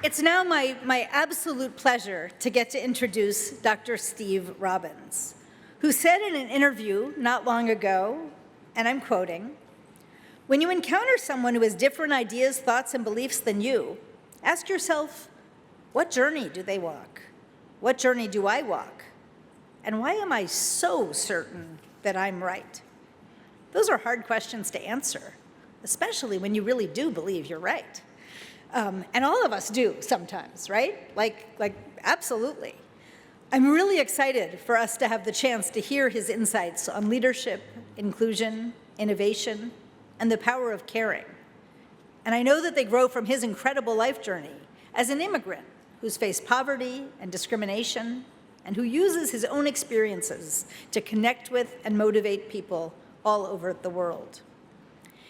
It's now my absolute pleasure to get to introduce Dr. Steve Robbins, who said in an interview not long ago, and I'm quoting, "When you encounter someone who has different ideas, thoughts, and beliefs than you, ask yourself, what journey do they walk? What journey do I walk? And why am I so certain that I'm right?" Those are hard questions to answer, especially when you really do believe you're right. And all of us do sometimes, right? Like, absolutely. I'm really excited for us to have the chance to hear his insights on leadership, inclusion, innovation, and the power of caring. And I know that they grow from his incredible life journey as an immigrant who's faced poverty and discrimination and who uses his own experiences to connect with and motivate people all over the world.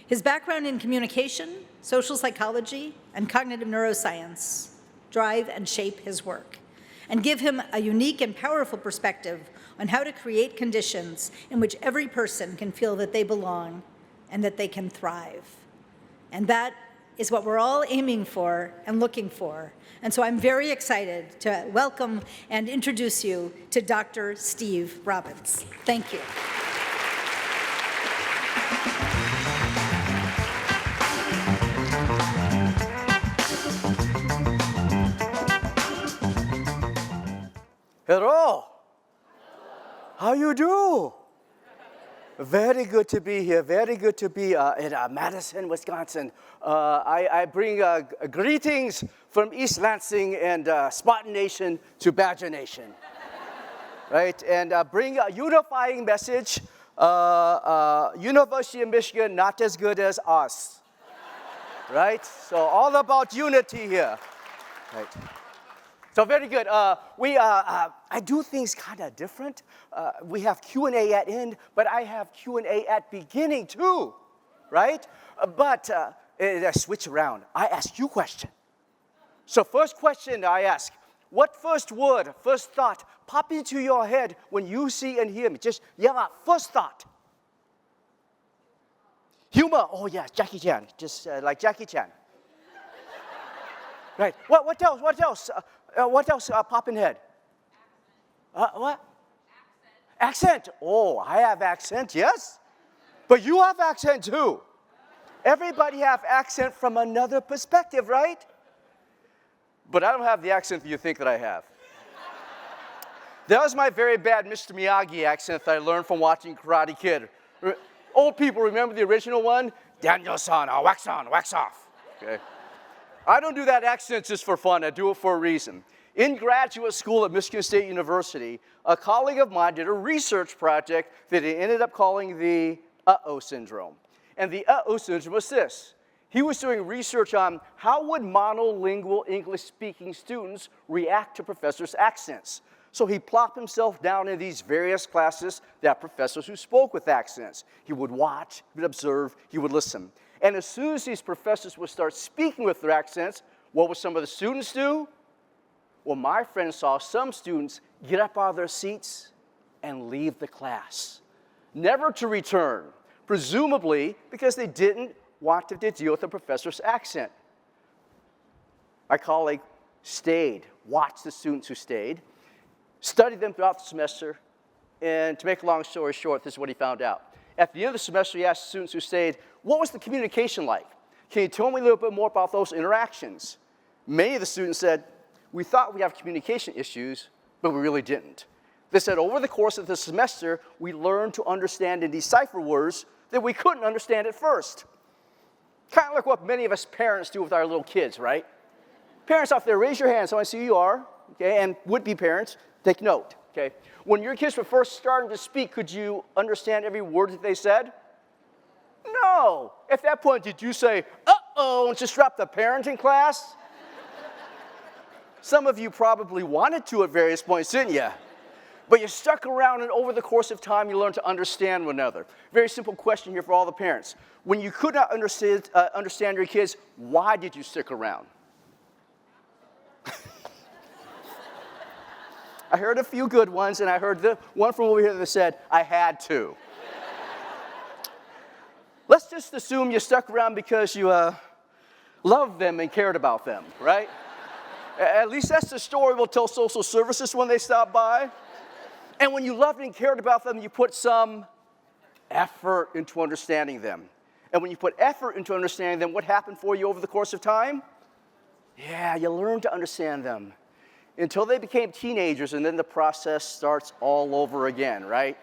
His background in communication, social psychology, and cognitive neuroscience drive and shape his work and give him a unique and powerful perspective on how to create conditions in which every person can feel that they belong and that they can thrive. And that is what we're all aiming for and looking for. And so I'm very excited to welcome and introduce you to Dr. Steve Robbins. Thank you. Hello. How you do? Very good to be here. Very good to be in Madison, Wisconsin. I bring greetings from East Lansing and Spartan Nation to Badger Nation, right? And bring a unifying message. University of Michigan, not as good as us, right? So all about unity here, right? So very good. I do things kind of different. We have Q&A at end, but I have Q&A at beginning too, right? But I switch around. I ask you question. So first question I ask, what first word, first thought pop into your head when you see and hear me? Just yell out, first thought. Humor, oh yeah, Jackie Chan, just like Jackie Chan. Right, what else, what else pop in head? What? Accent. Oh, I have accent, yes. But you have accent too. Everybody have accent from another perspective, right? But I don't have the accent that you think that I have. That was my very bad Mr. Miyagi accent that I learned from watching Karate Kid. Old people remember the original one? Daniel-san, wax on, wax off. Okay. I don't do that accent just for fun. I do it for a reason. In graduate school at Michigan State University, a colleague of mine did a research project that he ended up calling the uh-oh syndrome. And the uh-oh syndrome was this. He was doing research on how would monolingual English-speaking students react to professors' accents. So he plopped himself down in these various classes that had professors who spoke with accents. He would watch, he would observe, he would listen. And as soon as these professors would start speaking with their accents, what would some of the students do? Well, my friend saw some students get up out of their seats and leave the class, never to return, presumably because they didn't want to deal with the professor's accent. My colleague stayed, watched the students who stayed, studied them throughout the semester, and to make a long story short, this is what he found out. At the end of the semester, he asked the students who stayed, what was the communication like? Can you tell me a little bit more about those interactions? Many of the students said, we thought we have communication issues, but we really didn't. They said, over the course of the semester, we learned to understand and decipher words that we couldn't understand at first. Kind of like what many of us parents do with our little kids, right? Parents out there, raise your hand so I see who you are, okay? And would-be parents, take note, okay? When your kids were first starting to speak, could you understand every word that they said? No. At that point, did you say, uh-oh, and just drop the parenting class? Some of you probably wanted to at various points, didn't you? But you stuck around, and over the course of time, you learned to understand one another. Very simple question here for all the parents. When you could not understand your kids, why did you stick around? I heard a few good ones, and I heard the one from over here that said, I had to. Let's just assume you stuck around because you loved them and cared about them, right? At least that's the story we'll tell social services when they stop by. And when you loved and cared about them, you put some effort into understanding them. And when you put effort into understanding them, what happened for you over the course of time? Yeah, you learned to understand them until they became teenagers, and then the process starts all over again, right?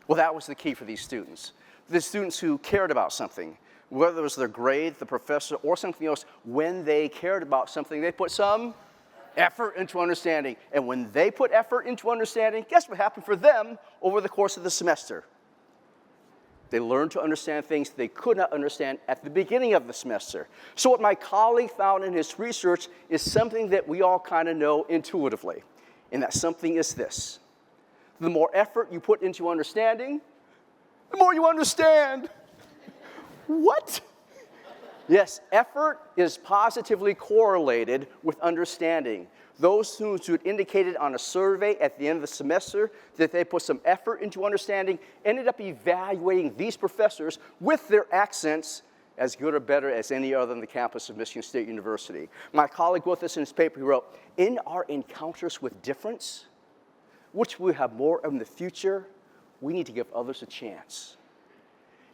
Well, that was the key for these students. The students who cared about something, whether it was their grade, the professor, or something else, when they cared about something, they put some effort into understanding. And when they put effort into understanding, guess what happened for them over the course of the semester? They learned to understand things they could not understand at the beginning of the semester. So what my colleague found in his research is something that we all kind of know intuitively. And that something is this. The more effort you put into understanding, the more you understand. What? Yes, effort is positively correlated with understanding. Those students who had indicated on a survey at the end of the semester that they put some effort into understanding ended up evaluating these professors with their accents as good or better as any other on the campus of Michigan State University. My colleague wrote this in his paper. He wrote, "In our encounters with difference, which we have more of in the future, we need to give others a chance."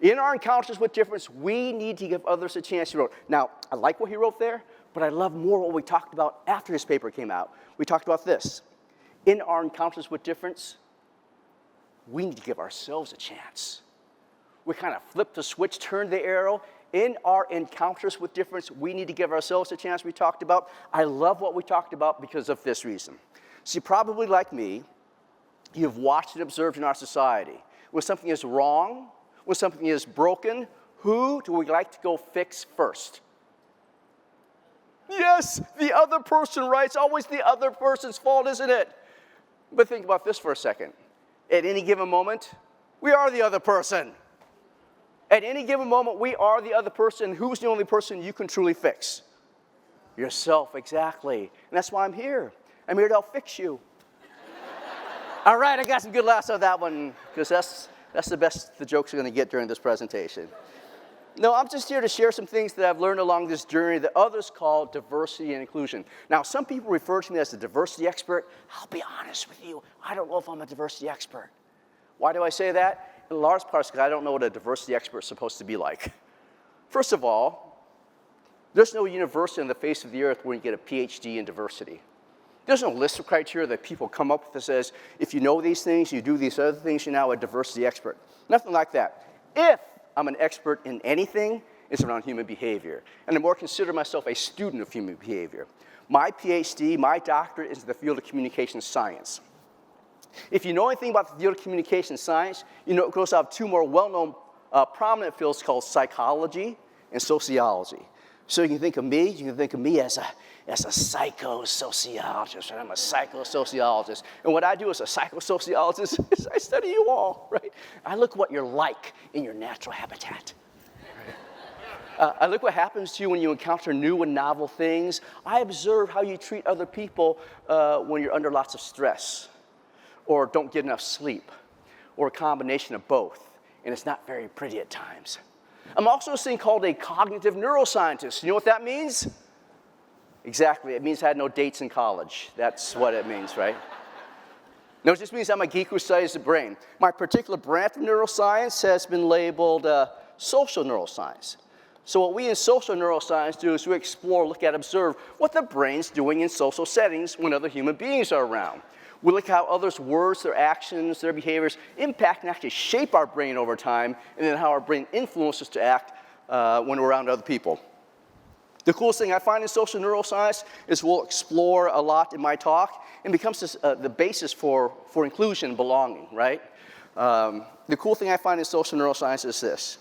In our encounters with difference, we need to give others a chance, he wrote. Now, I like what he wrote there, but I love more what we talked about after his paper came out. We talked about this. In our encounters with difference, we need to give ourselves a chance. We kind of flipped the switch, turned the arrow. In our encounters with difference, we need to give ourselves a chance, we talked about. I love what we talked about because of this reason. See, probably like me, you've watched and observed in our society. When something is wrong, when something is broken, who do we like to go fix first? Yes, the other person, right? It's always the other person's fault, isn't it? But think about this for a second. At any given moment, we are the other person. At any given moment, we are the other person. Who's the only person you can truly fix? Yourself, exactly. And that's why I'm here. I'm here to help fix you. All right, I got some good laughs on that one, because that's the best the jokes are going to get during this presentation. No, I'm just here to share some things that I've learned along this journey that others call diversity and inclusion. Now, some people refer to me as a diversity expert. I'll be honest with you, I don't know if I'm a diversity expert. Why do I say that? In large part, because I don't know what a diversity expert is supposed to be like. First of all, there's no university on the face of the earth where you get a PhD in diversity. There's no list of criteria that people come up with that says, if you know these things, you do these other things, you're now a diversity expert. Nothing like that. If I'm an expert in anything, it's around human behavior. And I more consider myself a student of human behavior. My PhD, my doctorate is in the field of communication science. If you know anything about the field of communication science, you know it goes out of two more well-known prominent fields called psychology and sociology. So you can think of me as a psychosociologist, right? I'm a psychosociologist. And what I do as a psychosociologist is I study you all, right? I look what you're like in your natural habitat. I look what happens to you when you encounter new and novel things. I observe how you treat other people when you're under lots of stress or don't get enough sleep or a combination of both. And it's not very pretty at times. I'm also this thing called a cognitive neuroscientist. You know what that means? Exactly. It means I had no dates in college. That's what it means, right? No, it just means I'm a geek who studies the brain. My particular branch of neuroscience has been labeled social neuroscience. So what we in social neuroscience do is we explore, look at, observe what the brain's doing in social settings when other human beings are around. We look at how others' words, their actions, their behaviors impact and actually shape our brain over time, and then how our brain influences to act when we're around other people. The coolest thing I find in social neuroscience is we'll explore a lot in my talk, and becomes the basis for inclusion and belonging, right? The cool thing I find in social neuroscience is this.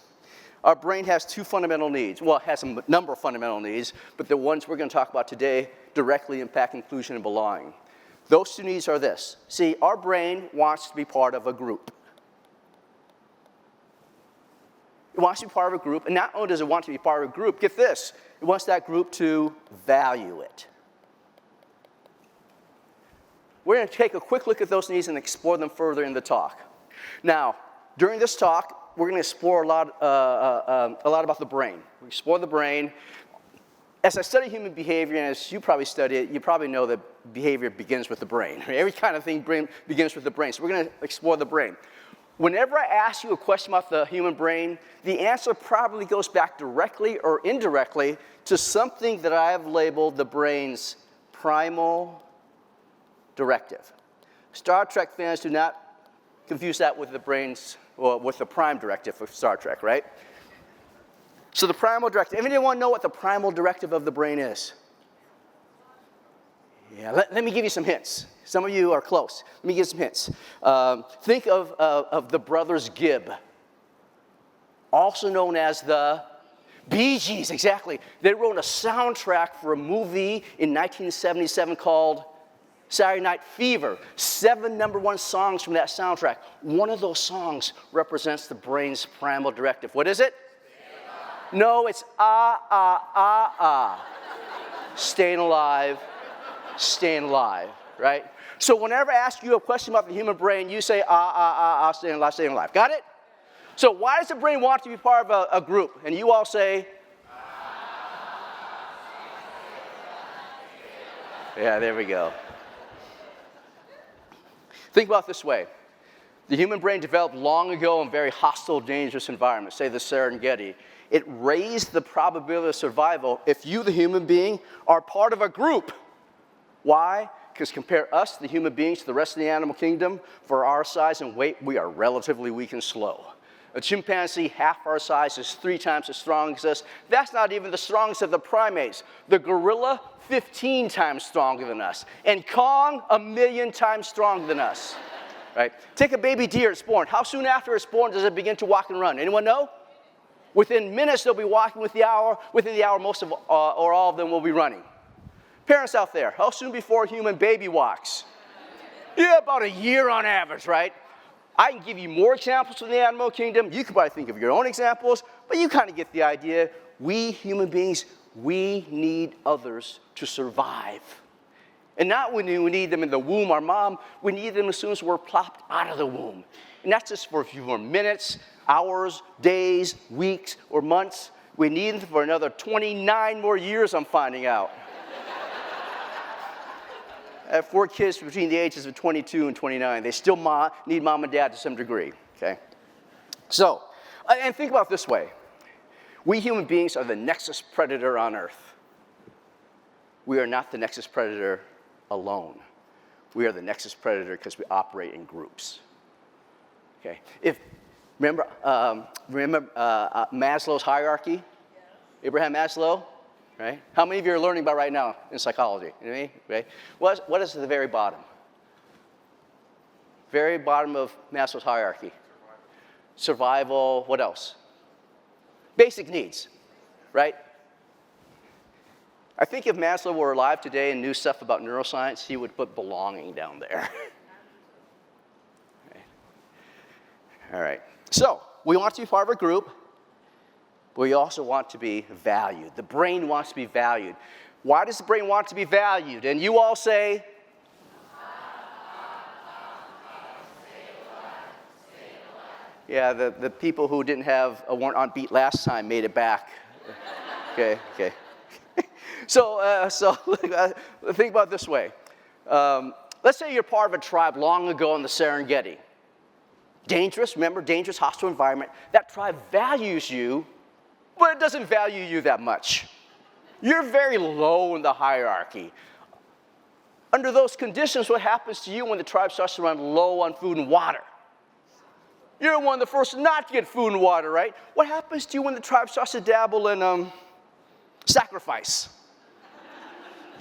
Our brain has two fundamental needs. Well, it has a number of fundamental needs, but the ones we're going to talk about today directly impact inclusion and belonging. Those two needs are this. See, our brain wants to be part of a group. It wants to be part of a group, and not only does it want to be part of a group, get this, it wants that group to value it. We're going to take a quick look at those needs and explore them further in the talk. Now, during this talk, we're going to explore a lot about the brain. We explore the brain. as I study human behavior, and as you probably study it, you probably know that behavior begins with the brain. Every kind of thing begins with the brain. So we're going to explore the brain. Whenever I ask you a question about the human brain, the answer probably goes back directly or indirectly to something that I have labeled the brain's primal directive. Star Trek fans, do not confuse that with the brain's, well, with the prime directive of Star Trek, right? So the primal directive. Anyone know what the primal directive of the brain is? Yeah, let me give you some hints. Some of you are close. Let me give you some hints. Think of the brothers Gibb, also known as the Bee Gees, exactly. They wrote a soundtrack for a movie in 1977 called Saturday Night Fever. 7 #1 songs from that soundtrack. One of those songs represents the brain's primal directive. What is it? No, it's staying alive, right? So whenever I ask you a question about the human brain, you say staying alive. Got it? So why does the brain want to be part of a group? And you all say, yeah, there we go. Think about it this way. The human brain developed long ago in very hostile, dangerous environments, say the Serengeti. It raised the probability of survival if you, the human being, are part of a group. Why? Because compare us, the human beings, to the rest of the animal kingdom, for our size and weight, we are relatively weak and slow. A chimpanzee, half our size, is 3 times as strong as us. That's not even the strongest of the primates. The gorilla, 15 times stronger than us. And Kong, 1,000,000 times stronger than us. Right? Take a baby deer, it's born. How soon after it's born does it begin to walk and run? Anyone know? Within minutes, they'll be walking. Within the hour, most of or all of them will be running. Parents out there, how soon before a human baby walks? Yeah, about a year on average, right? I can give you more examples from the animal kingdom. You could probably think of your own examples, but you kind of get the idea. We human beings, we need others to survive. And not when we need them in the womb, our mom, we need them as soon as we're plopped out of the womb. And that's just for a few more minutes, hours, days, weeks, or months. We need them for another 29 more years, I'm finding out. I have 4 kids between the ages of 22 and 29. They still need mom and dad to some degree, okay? So, and think about it this way. We human beings are the nexus predator on Earth. We are not the nexus predator alone. We are the nexus predator because we operate in groups. Okay. Remember Maslow's hierarchy? Yeah. Abraham Maslow, right? How many of you are learning about right now in psychology? You know what I mean? Right? What is at the very bottom? Very bottom of Maslow's hierarchy. Survival. What else? Basic needs, right? I think if Maslow were alive today and knew stuff about neuroscience, he would put belonging down there. All right. So, we want to be part of a group, but we also want to be valued. The brain wants to be valued. Why does the brain want to be valued? And you all say, yeah, the people who weren't on beat last time made it back. Okay. So think about it this way. Let's say you're part of a tribe long ago in the Serengeti. Dangerous, remember, dangerous, hostile environment. That tribe values you, but it doesn't value you that much. You're very low in the hierarchy. Under those conditions, what happens to you when the tribe starts to run low on food and water? You're one of the first not to get food and water, right? What happens to you when the tribe starts to dabble in sacrifice?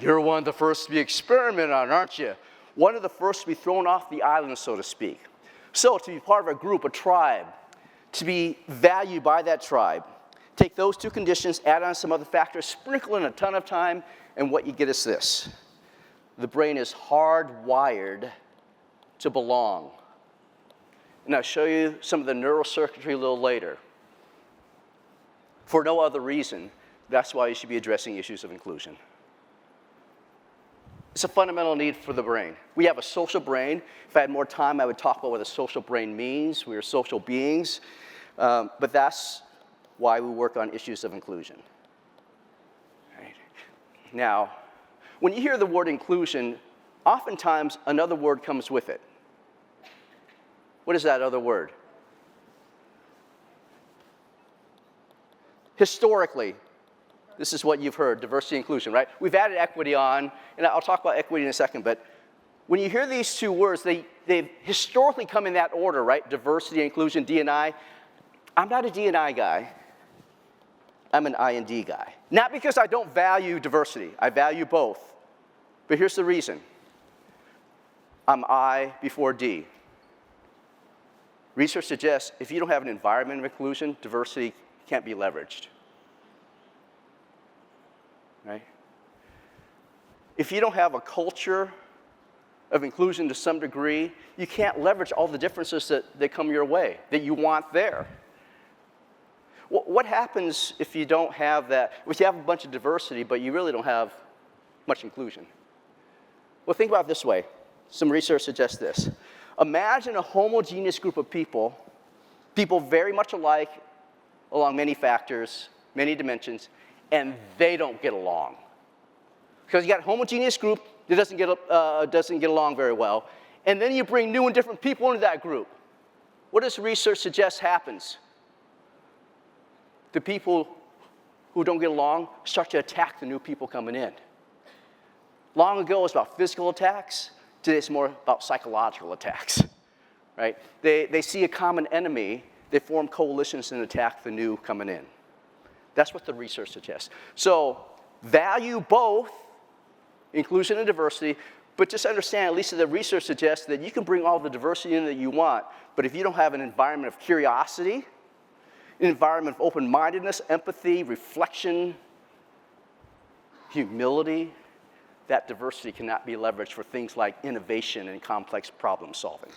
You're one of the first to be experimented on, aren't you? One of the first to be thrown off the island, so to speak. So to be part of a group, a tribe, to be valued by that tribe, take those 2 conditions, add on some other factors, sprinkle in a ton of time, and what you get is this. The brain is hardwired to belong. And I'll show you some of the neural circuitry a little later. For no other reason, that's why you should be addressing issues of inclusion. It's a fundamental need for the brain. We have a social brain. If I had more time, I would talk about what a social brain means. We are social beings. But that's why we work on issues of inclusion. Right? Now, when you hear the word inclusion, oftentimes another word comes with it. What is that other word? Historically, this is what you've heard, diversity and inclusion, right? We've added equity on, and I'll talk about equity in a second, but when you hear these two words, they've historically come in that order, right? Diversity and inclusion, D&I. I'm not a D&I guy. I'm an I&D guy. Not because I don't value diversity. I value both. But here's the reason. I'm I before D. Research suggests if you don't have an environment of inclusion, diversity can't be leveraged. Right? If you don't have a culture of inclusion to some degree, you can't leverage all the differences that come your way, that you want there. What happens if you don't have that? If you have a bunch of diversity, but you really don't have much inclusion? Well, think about it this way. Some research suggests this. Imagine a homogeneous group of people very much alike along many factors, many dimensions, and they don't get along. Because you got a homogeneous group that doesn't get along very well, and then you bring new and different people into that group. What does research suggest happens? The people who don't get along start to attack the new people coming in. Long ago, it was about physical attacks. Today, it's more about psychological attacks, right? They see a common enemy, they form coalitions and attack the new coming in. That's what the research suggests. So, value both inclusion and diversity, but just understand, at least the research suggests that you can bring all the diversity in that you want, but if you don't have an environment of curiosity, an environment of open-mindedness, empathy, reflection, humility, that diversity cannot be leveraged for things like innovation and complex problem solving.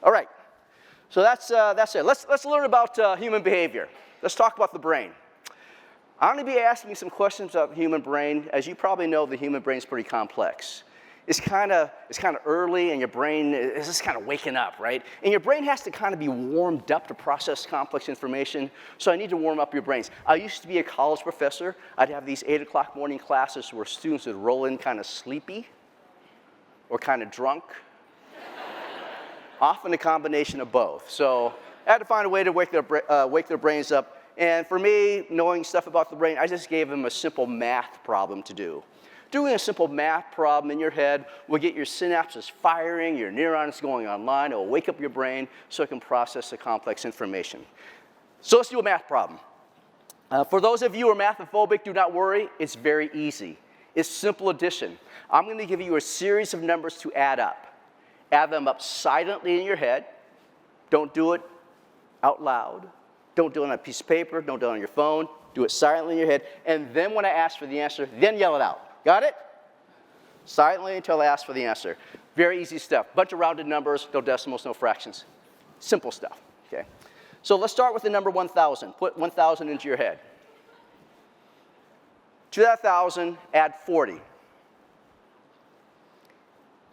All right. So that's it. Let's learn about human behavior. Let's talk about the brain. I'm going to be asking you some questions about the human brain. As you probably know, the human brain is pretty complex. It's kind of early, and your brain is just kind of waking up, right? And your brain has to kind of be warmed up to process complex information, so I need to warm up your brains. I used to be a college professor. I'd have these 8 o'clock morning classes where students would roll in kind of sleepy or kind of drunk, often a combination of both. So I had to find a way to wake their brains up. And for me, knowing stuff about the brain, I just gave them a simple math problem to do. Doing a simple math problem in your head will get your synapses firing, your neurons going online. It will wake up your brain so it can process the complex information. So let's do a math problem. For those of you who are mathophobic, do not worry. It's very easy. It's simple addition. I'm going to give you a series of numbers to add up. Add them up silently in your head. Don't do it out loud. Don't do it on a piece of paper. Don't do it on your phone. Do it silently in your head. And then when I ask for the answer, then yell it out. Got it? Silently until I ask for the answer. Very easy stuff. Bunch of rounded numbers, no decimals, no fractions. Simple stuff, okay? So let's start with the number 1,000. Put 1,000 into your head. To that 1,000, add 40.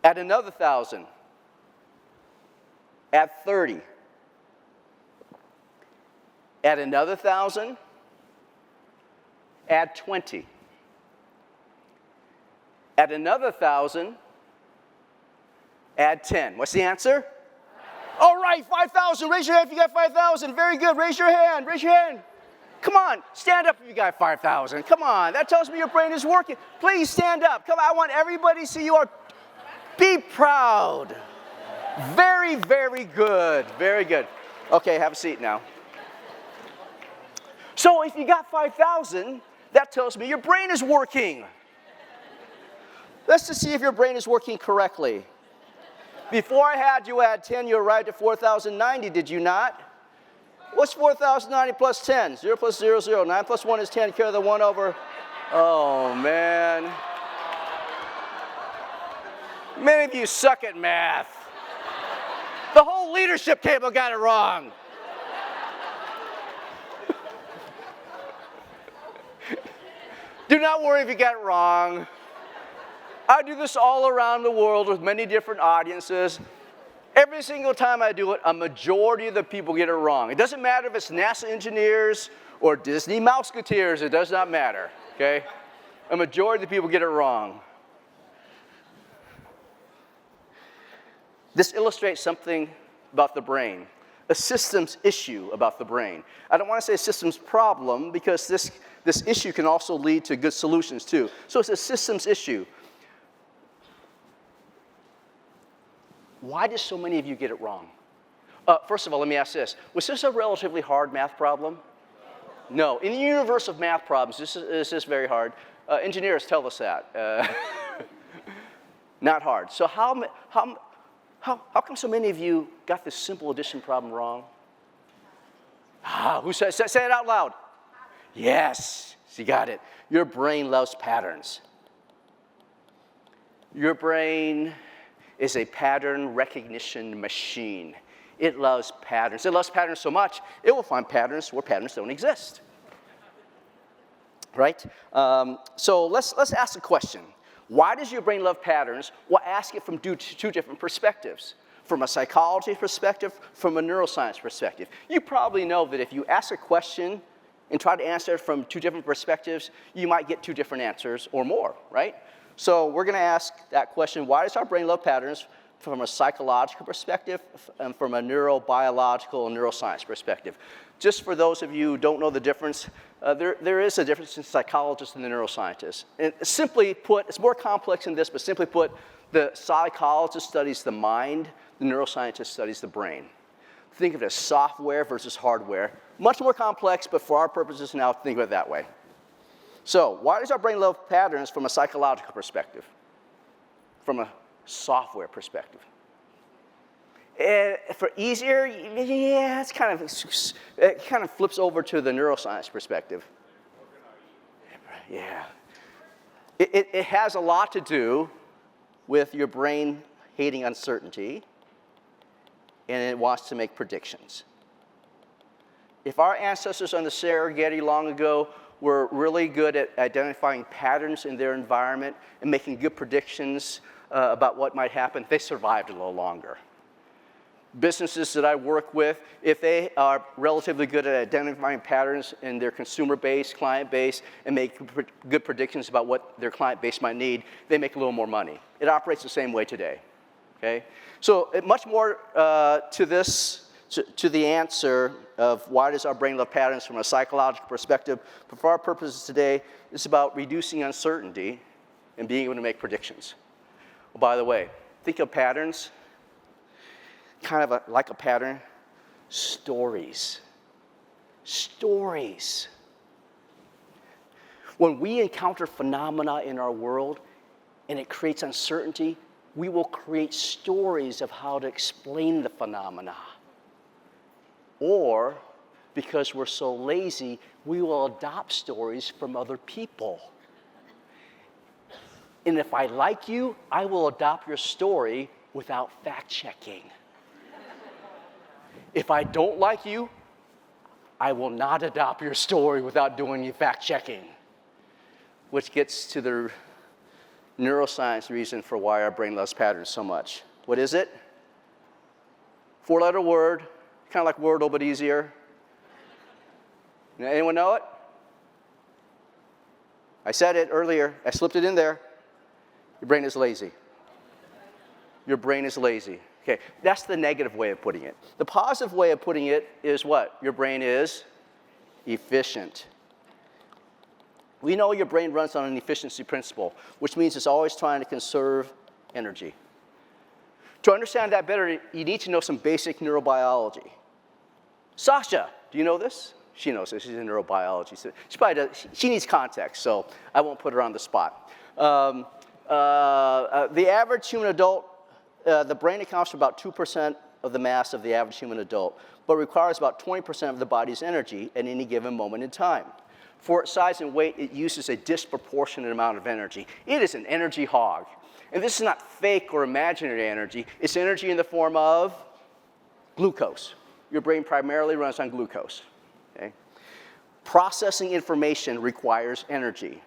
Add another 1,000. Add 30. Add another 1,000. Add 20. Add another 1,000. Add 10. What's the answer? All right, 5,000. Raise your hand if you got 5,000. Very good. Raise your hand. Raise your hand. Come on. Stand up if you got 5,000. Come on. That tells me your brain is working. Please stand up. Come on. I want everybody to see you are. Be proud. Very, very good. Very good. Okay, have a seat now. So if you got 5,000, that tells me your brain is working. Let's just see if your brain is working correctly. Before I had you add 10, you arrived at 4,090, did you not? What's 4,090 plus 10? 0 plus 0, 0. 9 plus 1 is 10. Carry the 1 over. Oh, man. Many of you suck at math. The whole leadership table got it wrong. Do not worry if you got it wrong. I do this all around the world with many different audiences. Every single time I do it, a majority of the people get it wrong. It doesn't matter if it's NASA engineers or Disney Mouseketeers. It does not matter, okay? A majority of the people get it wrong. This illustrates something about the brain, a systems issue about the brain. I don't want to say a systems problem because this issue can also lead to good solutions too. So it's a systems issue. Why do so many of you get it wrong? First of all, let me ask this. Was this a relatively hard math problem? No. In the universe of math problems, this is very hard. Engineers tell us that. Not hard. So how come so many of you got this simple addition problem wrong? Who said, say it out loud. Yes, you got it. Your brain loves patterns. Your brain is a pattern recognition machine. It loves patterns. It loves patterns so much, it will find patterns where patterns don't exist. Right? So let's ask a question. Why does your brain love patterns? We'll ask it from two different perspectives. From a psychology perspective, from a neuroscience perspective. You probably know that if you ask a question and try to answer it from two different perspectives, you might get two different answers or more, right? So we're going to ask that question, why does our brain love patterns from a psychological perspective and from a neurobiological and neuroscience perspective? Just for those of you who don't know the difference, there is a difference in psychologists and the neuroscientists. And simply put, it's more complex than this, but simply put, the psychologist studies the mind, the neuroscientist studies the brain. Think of it as software versus hardware. Much more complex, but for our purposes now, think of it that way. So, why does our brain love patterns from a psychological perspective? From a software perspective? For easier, yeah, it kind of flips over to the neuroscience perspective. Yeah. It has a lot to do with your brain hating uncertainty, and it wants to make predictions. If our ancestors on the Serengeti long ago were really good at identifying patterns in their environment and making good predictions about what might happen, they survived a little longer. Businesses that I work with, if they are relatively good at identifying patterns in their consumer base, client base, and make good predictions about what their client base might need, they make a little more money. It operates the same way today, okay? So much more to the answer of why does our brain love patterns from a psychological perspective, but for our purposes today, it's about reducing uncertainty and being able to make predictions. Well, by the way, think of patterns kind of like a pattern, stories. Stories. When we encounter phenomena in our world and it creates uncertainty, we will create stories of how to explain the phenomena. Or, because we're so lazy, we will adopt stories from other people. And if I like you, I will adopt your story without fact-checking. If I don't like you, I will not adopt your story without doing any fact-checking. Which gets to the neuroscience reason for why our brain loves patterns so much. What is it? 4-letter word, kind of like Wordle, but easier. Anyone know it? I said it earlier. I slipped it in there. Your brain is lazy. Your brain is lazy. Okay, that's the negative way of putting it. The positive way of putting it is what? Your brain is efficient. We know your brain runs on an efficiency principle, which means it's always trying to conserve energy. To understand that better, you need to know some basic neurobiology. Sasha, do you know this? She knows this. She's in neurobiology. So she probably does. She needs context, so I won't put her on the spot. The average human adult, the brain accounts for about 2% of the mass of the average human adult, but requires about 20% of the body's energy at any given moment in time. For its size and weight, it uses a disproportionate amount of energy. It is an energy hog. And this is not fake or imaginary energy. It's energy in the form of glucose. Your brain primarily runs on glucose. Okay? Processing information requires energy.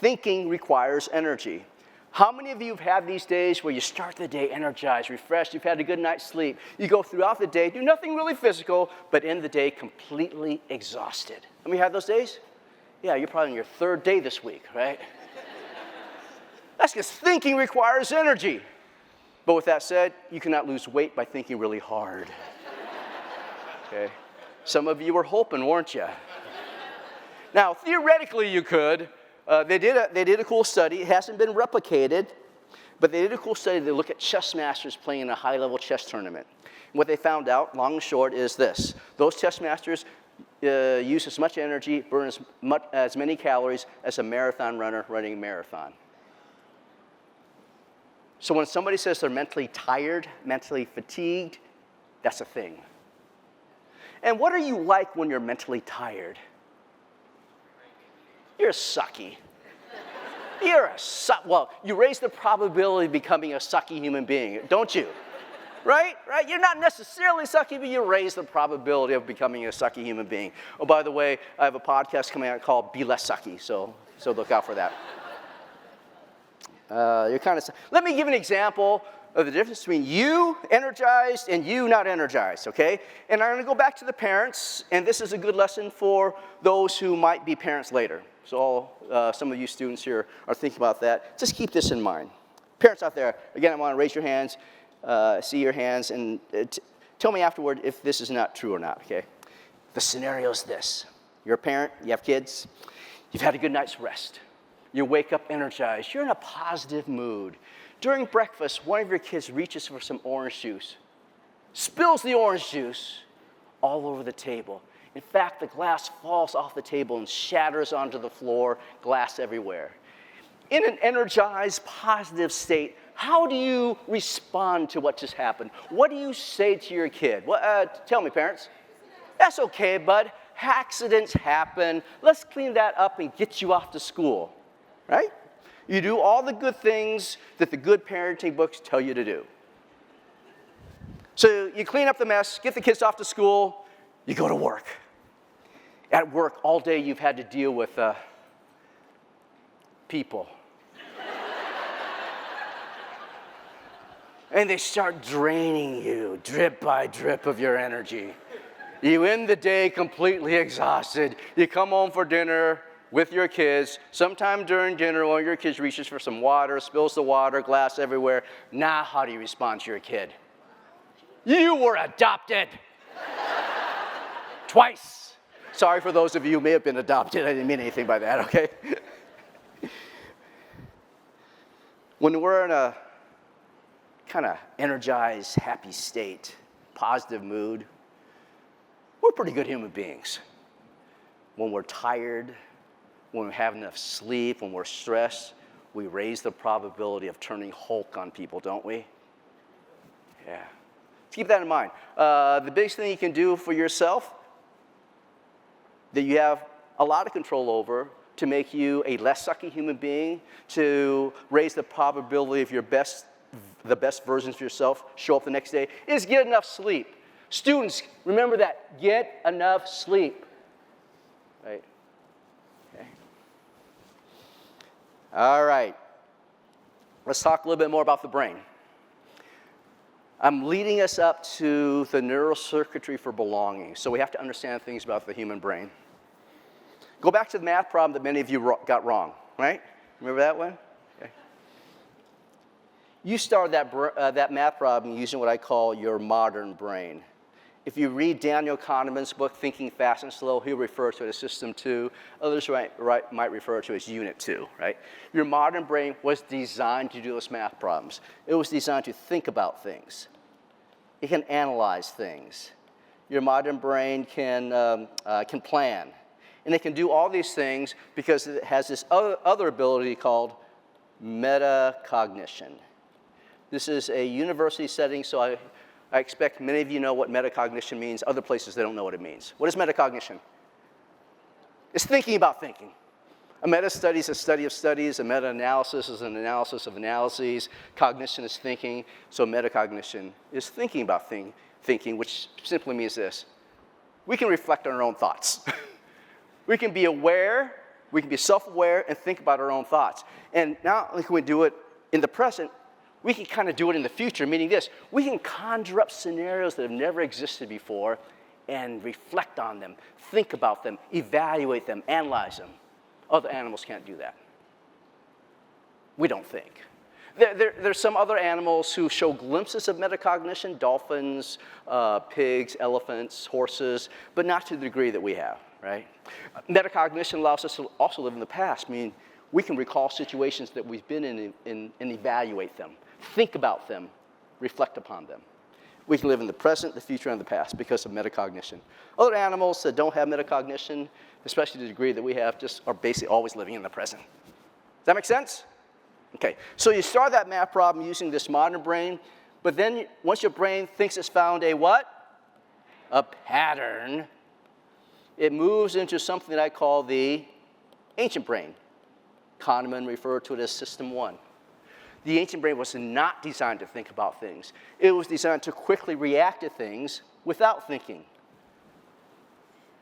Thinking requires energy. How many of you have had these days where you start the day energized, refreshed, you've had a good night's sleep, you go throughout the day, do nothing really physical, but end the day completely exhausted? Have you had those days? Yeah, you're probably on your third day this week, right? That's because thinking requires energy. But with that said, you cannot lose weight by thinking really hard. Okay? Some of you were hoping, weren't you? Now, theoretically, you could. They did a cool study. It hasn't been replicated, but they did a cool study. They look at chess masters playing in a high-level chess tournament. And what they found out, long and short, is this. Those chess masters use as much energy, burn as many calories as a marathon runner running a marathon. So when somebody says they're mentally tired, mentally fatigued, that's a thing. And what are you like when you're mentally tired? You're sucky. Well, you raise the probability of becoming a sucky human being, don't you? Right? You're not necessarily sucky, but you raise the probability of becoming a sucky human being. Oh, by the way, I have a podcast coming out called Be Less Sucky, so look out for that. Let me give an example of the difference between you energized and you not energized, okay? And I'm going to go back to the parents, and this is a good lesson for those who might be parents later. So some of you students here are thinking about that. Just keep this in mind. Parents out there, again, I want to raise your hands, see your hands, and tell me afterward if this is not true or not, okay? The scenario is this. You're a parent, you have kids, you've had a good night's rest. You wake up energized. You're in a positive mood. During breakfast, one of your kids reaches for some orange juice, spills the orange juice all over the table. In fact, the glass falls off the table and shatters onto the floor, glass everywhere. In an energized, positive state, how do you respond to what just happened? What do you say to your kid? Tell me, parents. That's okay, bud. Accidents happen. Let's clean that up and get you off to school. Right? You do all the good things that the good parenting books tell you to do. So you clean up the mess, get the kids off to school, you go to work. At work, all day you've had to deal with people. And they start draining you, drip by drip of your energy. You end the day completely exhausted. You come home for dinner with your kids. Sometime during dinner, one of your kids reaches for some water, spills the water, glass everywhere. Now, how do you respond to your kid? You were adopted. Twice. Sorry for those of you who may have been adopted. I didn't mean anything by that, okay? When we're in a kind of energized, happy state, positive mood, we're pretty good human beings. When we're tired, when we have enough sleep, when we're stressed, we raise the probability of turning Hulk on people, don't we? Yeah. Keep that in mind. The biggest thing you can do for yourself that you have a lot of control over to make you a less sucky human being, to raise the probability of the best versions of yourself show up the next day, is get enough sleep. Students, remember that. Get enough sleep. Right? Okay. All right. Let's talk a little bit more about the brain. I'm leading us up to the neurocircuitry for belonging. So we have to understand things about the human brain. Go back to the math problem that many of you got wrong, right? Remember that one? Okay. You started that math problem using what I call your modern brain. If you read Daniel Kahneman's book, Thinking Fast and Slow, he'll refer to it as System 2. Others might refer to it as Unit 2, right? Your modern brain was designed to do those math problems. It was designed to think about things. It can analyze things. Your modern brain can plan. And it can do all these things because it has this other ability called metacognition. This is a university setting, so I expect many of you know what metacognition means. Other places, they don't know what it means. What is metacognition? It's thinking about thinking. A meta-study is a study of studies. A meta-analysis is an analysis of analyses. Cognition is thinking. So metacognition is thinking about thinking, which simply means this. We can reflect on our own thoughts. We can be aware, we can be self-aware, and think about our own thoughts. And not only can we do it in the present, we can kind of do it in the future, meaning this. We can conjure up scenarios that have never existed before and reflect on them, think about them, evaluate them, analyze them. Other animals can't do that. We don't think. There's some other animals who show glimpses of metacognition, dolphins, pigs, elephants, horses, but not to the degree that we have, right? Metacognition allows us to also live in the past, meaning we can recall situations that we've been in and evaluate them, think about them, reflect upon them. We can live in the present, the future, and the past because of metacognition. Other animals that don't have metacognition, especially to the degree that we have, just are basically always living in the present. Does that make sense? Okay, so you start that math problem using this modern brain, but then once your brain thinks it's found a what? A pattern, it moves into something that I call the ancient brain. Kahneman referred to it as System 1. The ancient brain was not designed to think about things. It was designed to quickly react to things without thinking.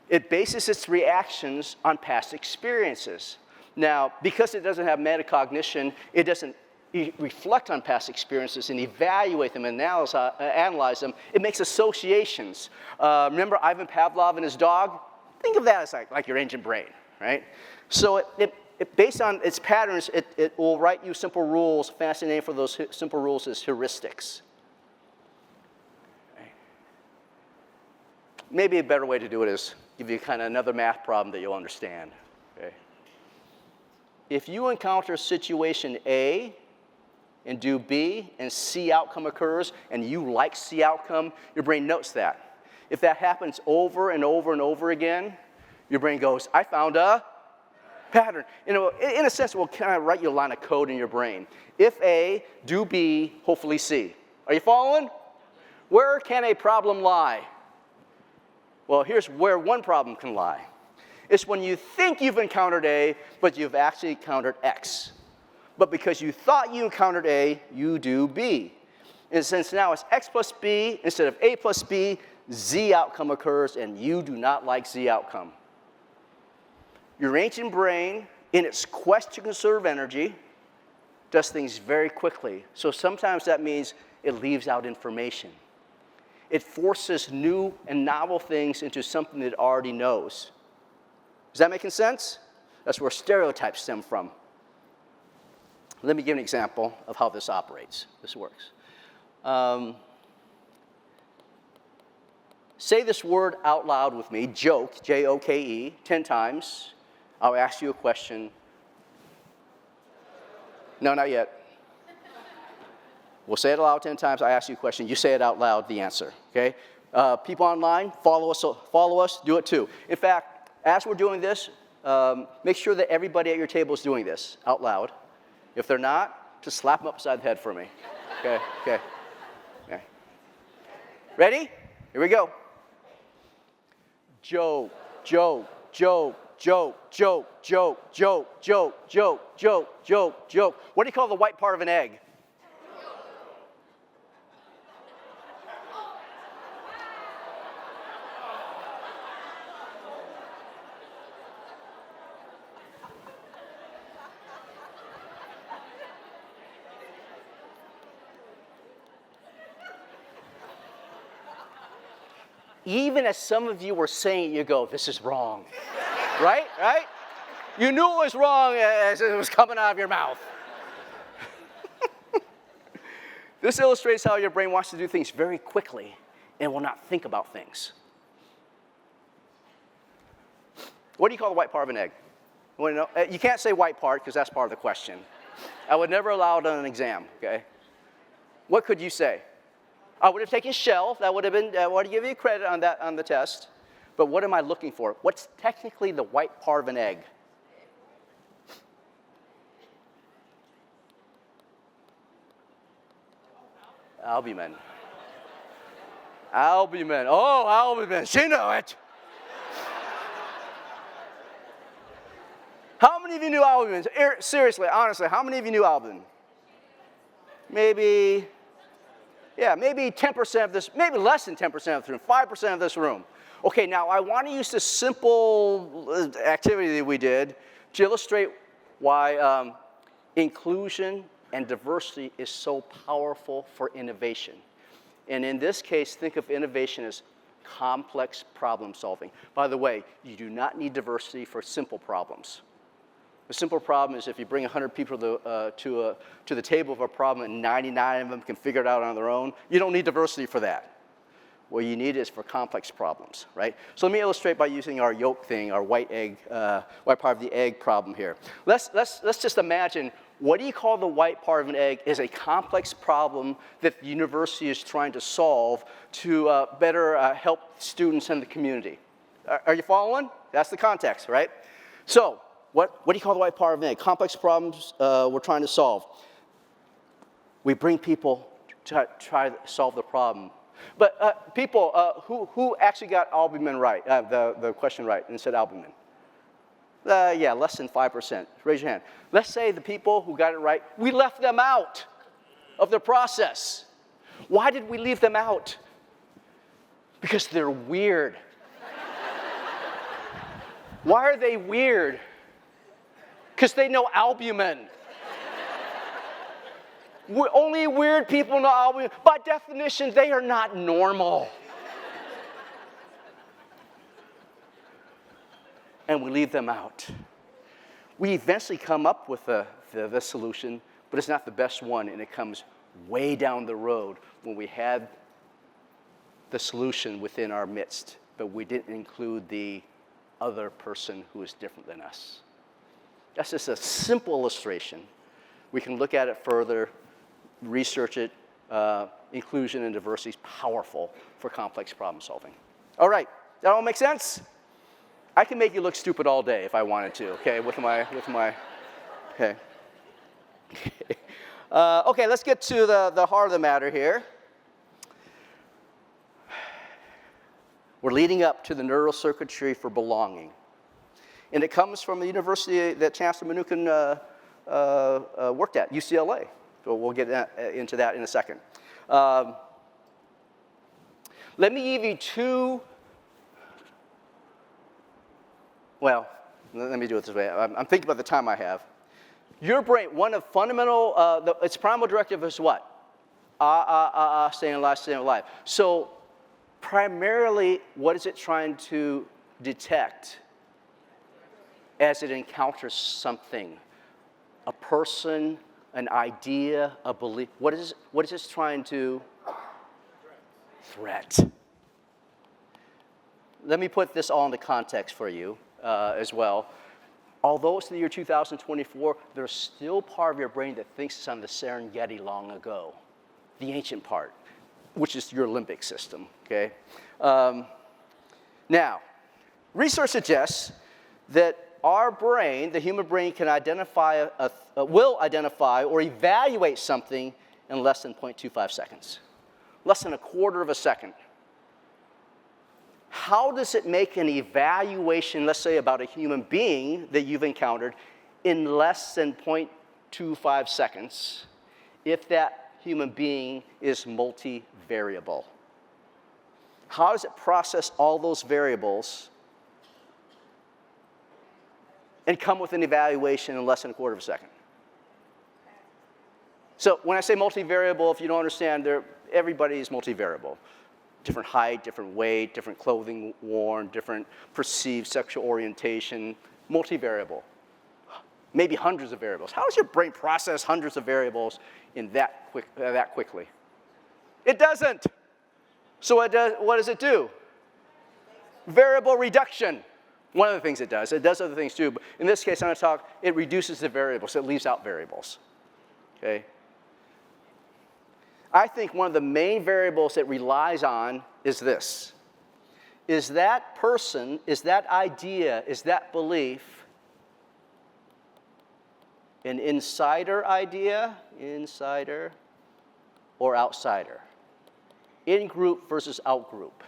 It bases its reactions on past experiences. Now, because it doesn't have metacognition, it doesn't reflect on past experiences and evaluate them and analyze them. It makes associations. Remember Ivan Pavlov and his dog? Think of that as like your ancient brain, right? So based on its patterns, it will write you simple rules. Fancy name for those simple rules is heuristics. Right? Maybe a better way to do it is give you kind of another math problem that you'll understand. Okay? If you encounter situation A and do B and C outcome occurs and you like C outcome, your brain notes that. If that happens over and over and over again, your brain goes, I found a pattern. You know, in a sense, it will kind of write you a line of code in your brain. If A, do B, hopefully C. Are you following? Where can a problem lie? Well, here's where one problem can lie. It's when you think you've encountered A, but you've actually encountered X. But because you thought you encountered A, you do B. And since now it's X plus B instead of A plus B, Z outcome occurs, and you do not like Z outcome. Your ancient brain, in its quest to conserve energy, does things very quickly. So sometimes that means it leaves out information. It forces new and novel things into something that it already knows. Is that making sense? That's where stereotypes stem from. Let me give an example of how this operates. This works. Say this word out loud with me, joke, J-O-K-E, 10 times. I'll ask you a question. No, not yet. We'll say it aloud 10 times. I ask you a question. You say it out loud, the answer, okay? People online, follow us, do it too. In fact, as we're doing this, make sure that everybody at your table is doing this out loud. If they're not, just slap them upside the head for me. Okay. Ready? Here we go. Joke. What do you call the white part of an egg? Even as some of you were saying it, you go, this is wrong. Right? You knew it was wrong as it was coming out of your mouth. This illustrates how your brain wants to do things very quickly and will not think about things. What do you call the white part of an egg? You want to know? You can't say white part because that's part of the question. I would never allow it on an exam, okay? What could you say? I would have taken shell. That would have been, I would give you credit on that on the test. But what am I looking for? What's technically the white part of an egg? Albumin. Oh, albumin. She knew it. How many of you knew albumin? Seriously, honestly, how many of you knew albumin? Maybe 10% of this, maybe less than 10% of this room, 5% of this room. Okay, now I want to use this simple activity that we did to illustrate why inclusion and diversity is so powerful for innovation. And in this case, think of innovation as complex problem solving. By the way, you do not need diversity for simple problems. A simple problem is if you bring 100 people to the table of a problem and 99 of them can figure it out on their own, you don't need diversity for that. What you need is for complex problems, right? So let me illustrate by using our yolk thing, our white part of the egg problem here. Let's just imagine, what do you call the white part of an egg is a complex problem that the university is trying to solve to better help students and the community. Are you following? That's the context, right? So, what do you call the white part of an egg? Complex problems we're trying to solve. We bring people to try to solve the problem. But people, who actually got albumin right, the question right, and said albumin? Yeah, less than 5%. Raise your hand. Let's say the people who got it right, we left them out of the process. Why did we leave them out? Because they're weird. Why are they weird? Because they know albumin. Only weird people know albumin. By definition, they are not normal. And we leave them out. We eventually come up with the solution, but it's not the best one, and it comes way down the road when we had the solution within our midst, but we didn't include the other person who is different than us. That's just a simple illustration. We can look at it further, research it. Inclusion and diversity is powerful for complex problem solving. All right, that all make sense? I can make you look stupid all day if I wanted to, okay, with my, okay. Okay, let's get to the heart of the matter here. We're leading up to the neural circuitry for belonging. And it comes from the university that Chancellor Mnuchin worked at, UCLA. So we'll get into that in a second. Let me give you two, well, let me do it this way. I'm thinking about the time I have. Your brain, one of fundamental, its primal directive is what? Staying alive, staying alive. So primarily, what is it trying to detect as it encounters something? A person, an idea, a belief. What is this trying to? Threat. Let me put this all into context for you as well. Although it's the year 2024, there's still part of your brain that thinks it's on the Serengeti long ago, the ancient part, which is your limbic system, okay? Now, research suggests that our brain, the human brain, can will identify or evaluate something in less than 0.25 seconds, less than a quarter of a second. How does it make an evaluation, let's say about a human being that you've encountered, in less than 0.25 seconds if that human being is multivariable? How does it process all those variables and come with an evaluation in less than a quarter of a second? So when I say multivariable, if you don't understand, everybody is multivariable. Different height, different weight, different clothing worn, different perceived sexual orientation, multivariable. Maybe hundreds of variables. How does your brain process hundreds of variables in that quickly? It doesn't. So what does it do? Variable reduction. One of the things it does other things too, but in this case I'm going to talk, it reduces the variables, it leaves out variables, okay? I think one of the main variables it relies on is this. Is that person, is that idea, is that belief an insider idea, or outsider? In-group versus out-group,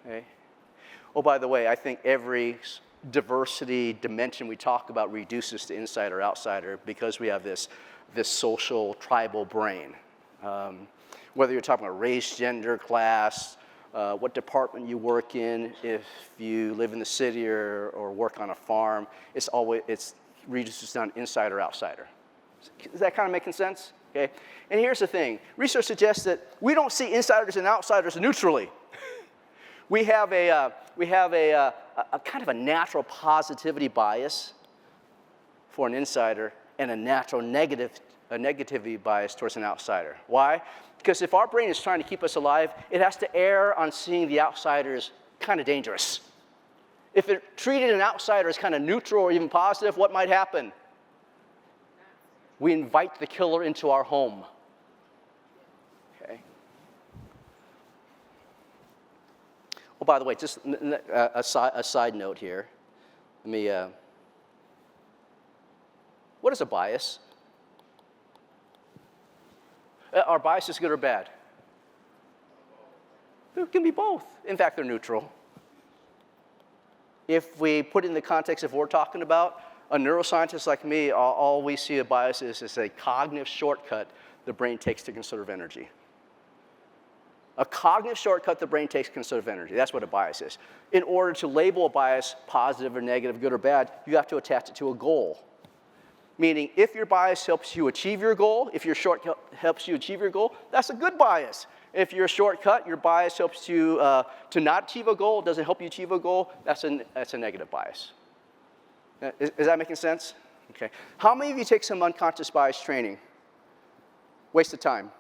okay? Oh, by the way, I think every diversity dimension we talk about reduces to insider, outsider because we have this social tribal brain. Whether you're talking about race, gender, class, what department you work in, if you live in the city or work on a farm, it's reduces down insider, outsider. Is that kind of making sense? Okay. And here's the thing. Research suggests that we don't see insiders and outsiders neutrally. We have a kind of a natural positivity bias for an insider and a natural negativity bias towards an outsider. Why? Because if our brain is trying to keep us alive, it has to err on seeing the outsider as kind of dangerous. If it treated an outsider as kind of neutral or even positive, what might happen? We invite the killer into our home. Okay. Oh, by the way, just a side note here. Let me. What is a bias? Are biases good or bad? They can be both. In fact, they're neutral. If we put it in the context of what we're talking about, a neuroscientist like me, all we see a bias is a cognitive shortcut the brain takes to conserve energy. A cognitive shortcut the brain takes to conserve energy. That's what a bias is. In order to label a bias positive or negative, good or bad, you have to attach it to a goal. Meaning, if your bias helps you achieve your goal, if your shortcut helps you achieve your goal, that's a good bias. If your shortcut, your bias helps you to not achieve a goal, doesn't help you achieve a goal, that's a negative bias. Is that making sense? Okay. How many of you take some unconscious bias training? Waste of time.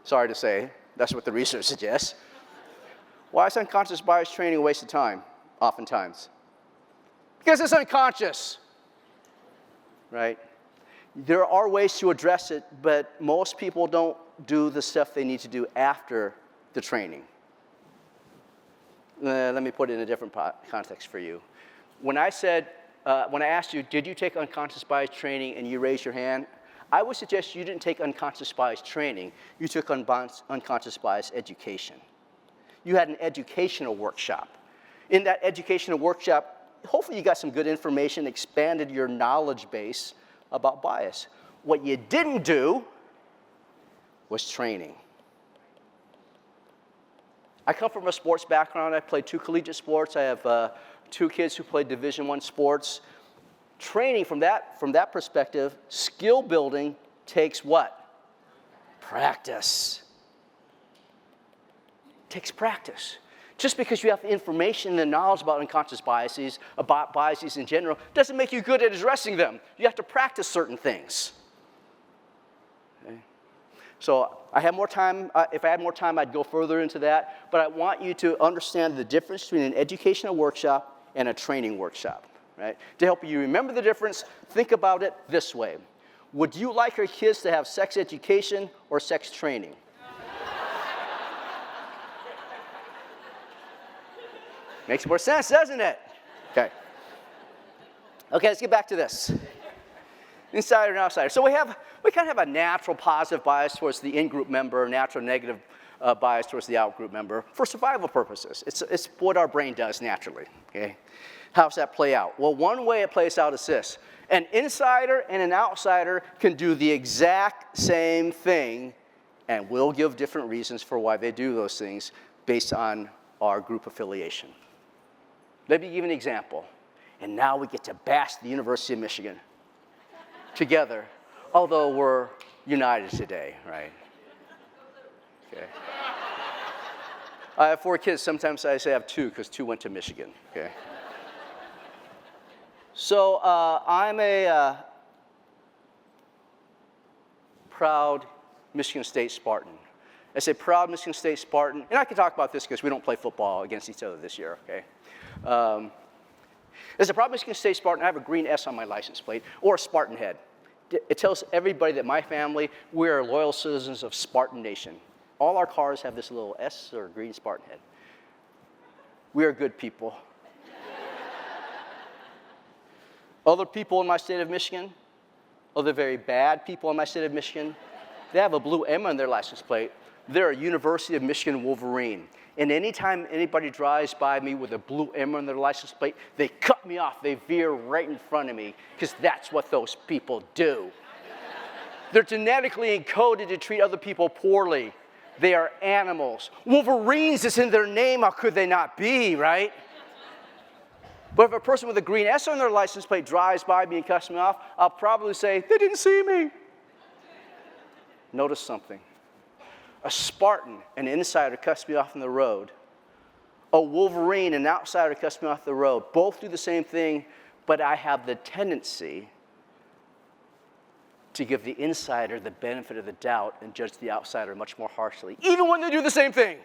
Sorry to say, that's what the research suggests. Why is unconscious bias training a waste of time, oftentimes? Because it's unconscious. Right? There are ways to address it, but most people don't do the stuff they need to do after the training. Let me put it in a different context for you. When I asked you, did you take unconscious bias training, and you raised your hand, I would suggest you didn't take unconscious bias training. You took unconscious bias education. You had an educational workshop. In that educational workshop, hopefully you got some good information, expanded your knowledge base about bias. What you didn't do was training. I come from a sports background. I played 2 collegiate sports. I have 2 kids who played Division I sports. Training from that perspective, skill building takes what? Practice. It takes practice. Just because you have the information and knowledge about unconscious biases, about biases in general, doesn't make you good at addressing them. You have to practice certain things. Okay? So I have more time. If I had more time, I'd go further into that. But I want you to understand the difference between an educational workshop and a training workshop. Right? To help you remember the difference, think about it this way. Would you like your kids to have sex education or sex training? Makes more sense, doesn't it? Okay. Okay, let's get back to this. Insider and outsider. So we kind of have a natural positive bias towards the in-group member, a natural negative bias towards the out-group member for survival purposes. It's what our brain does naturally. Okay. How does that play out? Well, one way it plays out is this. An insider and an outsider can do the exact same thing, and we'll give different reasons for why they do those things based on our group affiliation. Let me give you an example. And now we get to bash the University of Michigan together, although we're united today, right? Okay. I have 4 kids. Sometimes I say I have 2 because 2 went to Michigan, okay? So I'm a proud Michigan State Spartan. I say proud Michigan State Spartan, and I can talk about this because we don't play football against each other this year, okay? As a proud Michigan State Spartan, I have a green S on my license plate, or a Spartan head. It tells everybody that my family, we are loyal citizens of Spartan Nation. All our cars have this little S or green Spartan head. We are good people. Other people in my state of Michigan, other very bad people in my state of Michigan, they have a blue M on their license plate. They're a University of Michigan Wolverine. And anytime anybody drives by me with a blue M on their license plate, they cut me off. They veer right in front of me because that's what those people do. They're genetically encoded to treat other people poorly. They are animals. Wolverines is in their name. How could they not be, right? But if a person with a green S on their license plate drives by me and cuts me off, I'll probably say, they didn't see me. Notice something. a Spartan, an insider, cuts me off on the road. A Wolverine, an outsider, cuts me off the road. Both do the same thing, but I have the tendency to give the insider the benefit of the doubt and judge the outsider much more harshly, even when they do the same thing.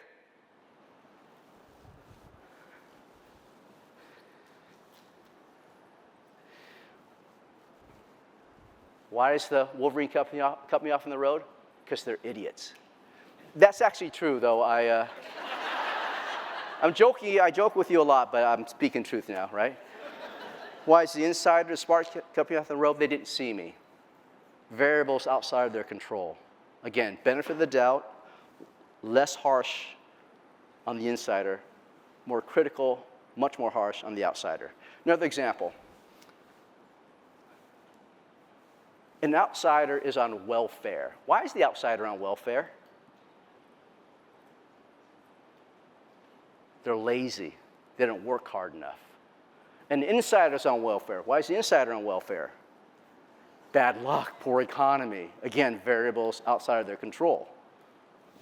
Why does the Wolverine cut me off on the road? Because they're idiots. That's actually true, though. I'm joking. I joke with you a lot, but I'm speaking truth now, right? Why is the insider, the Spartan, cut me off the road? They didn't see me. Variables outside of their control. Again, benefit of the doubt, less harsh on the insider, more critical, much more harsh on the outsider. Another example. An outsider is on welfare. Why is the outsider on welfare? They're lazy. They don't work hard enough. An insider is on welfare. Why is the insider on welfare? Bad luck, poor economy. Again, variables outside of their control.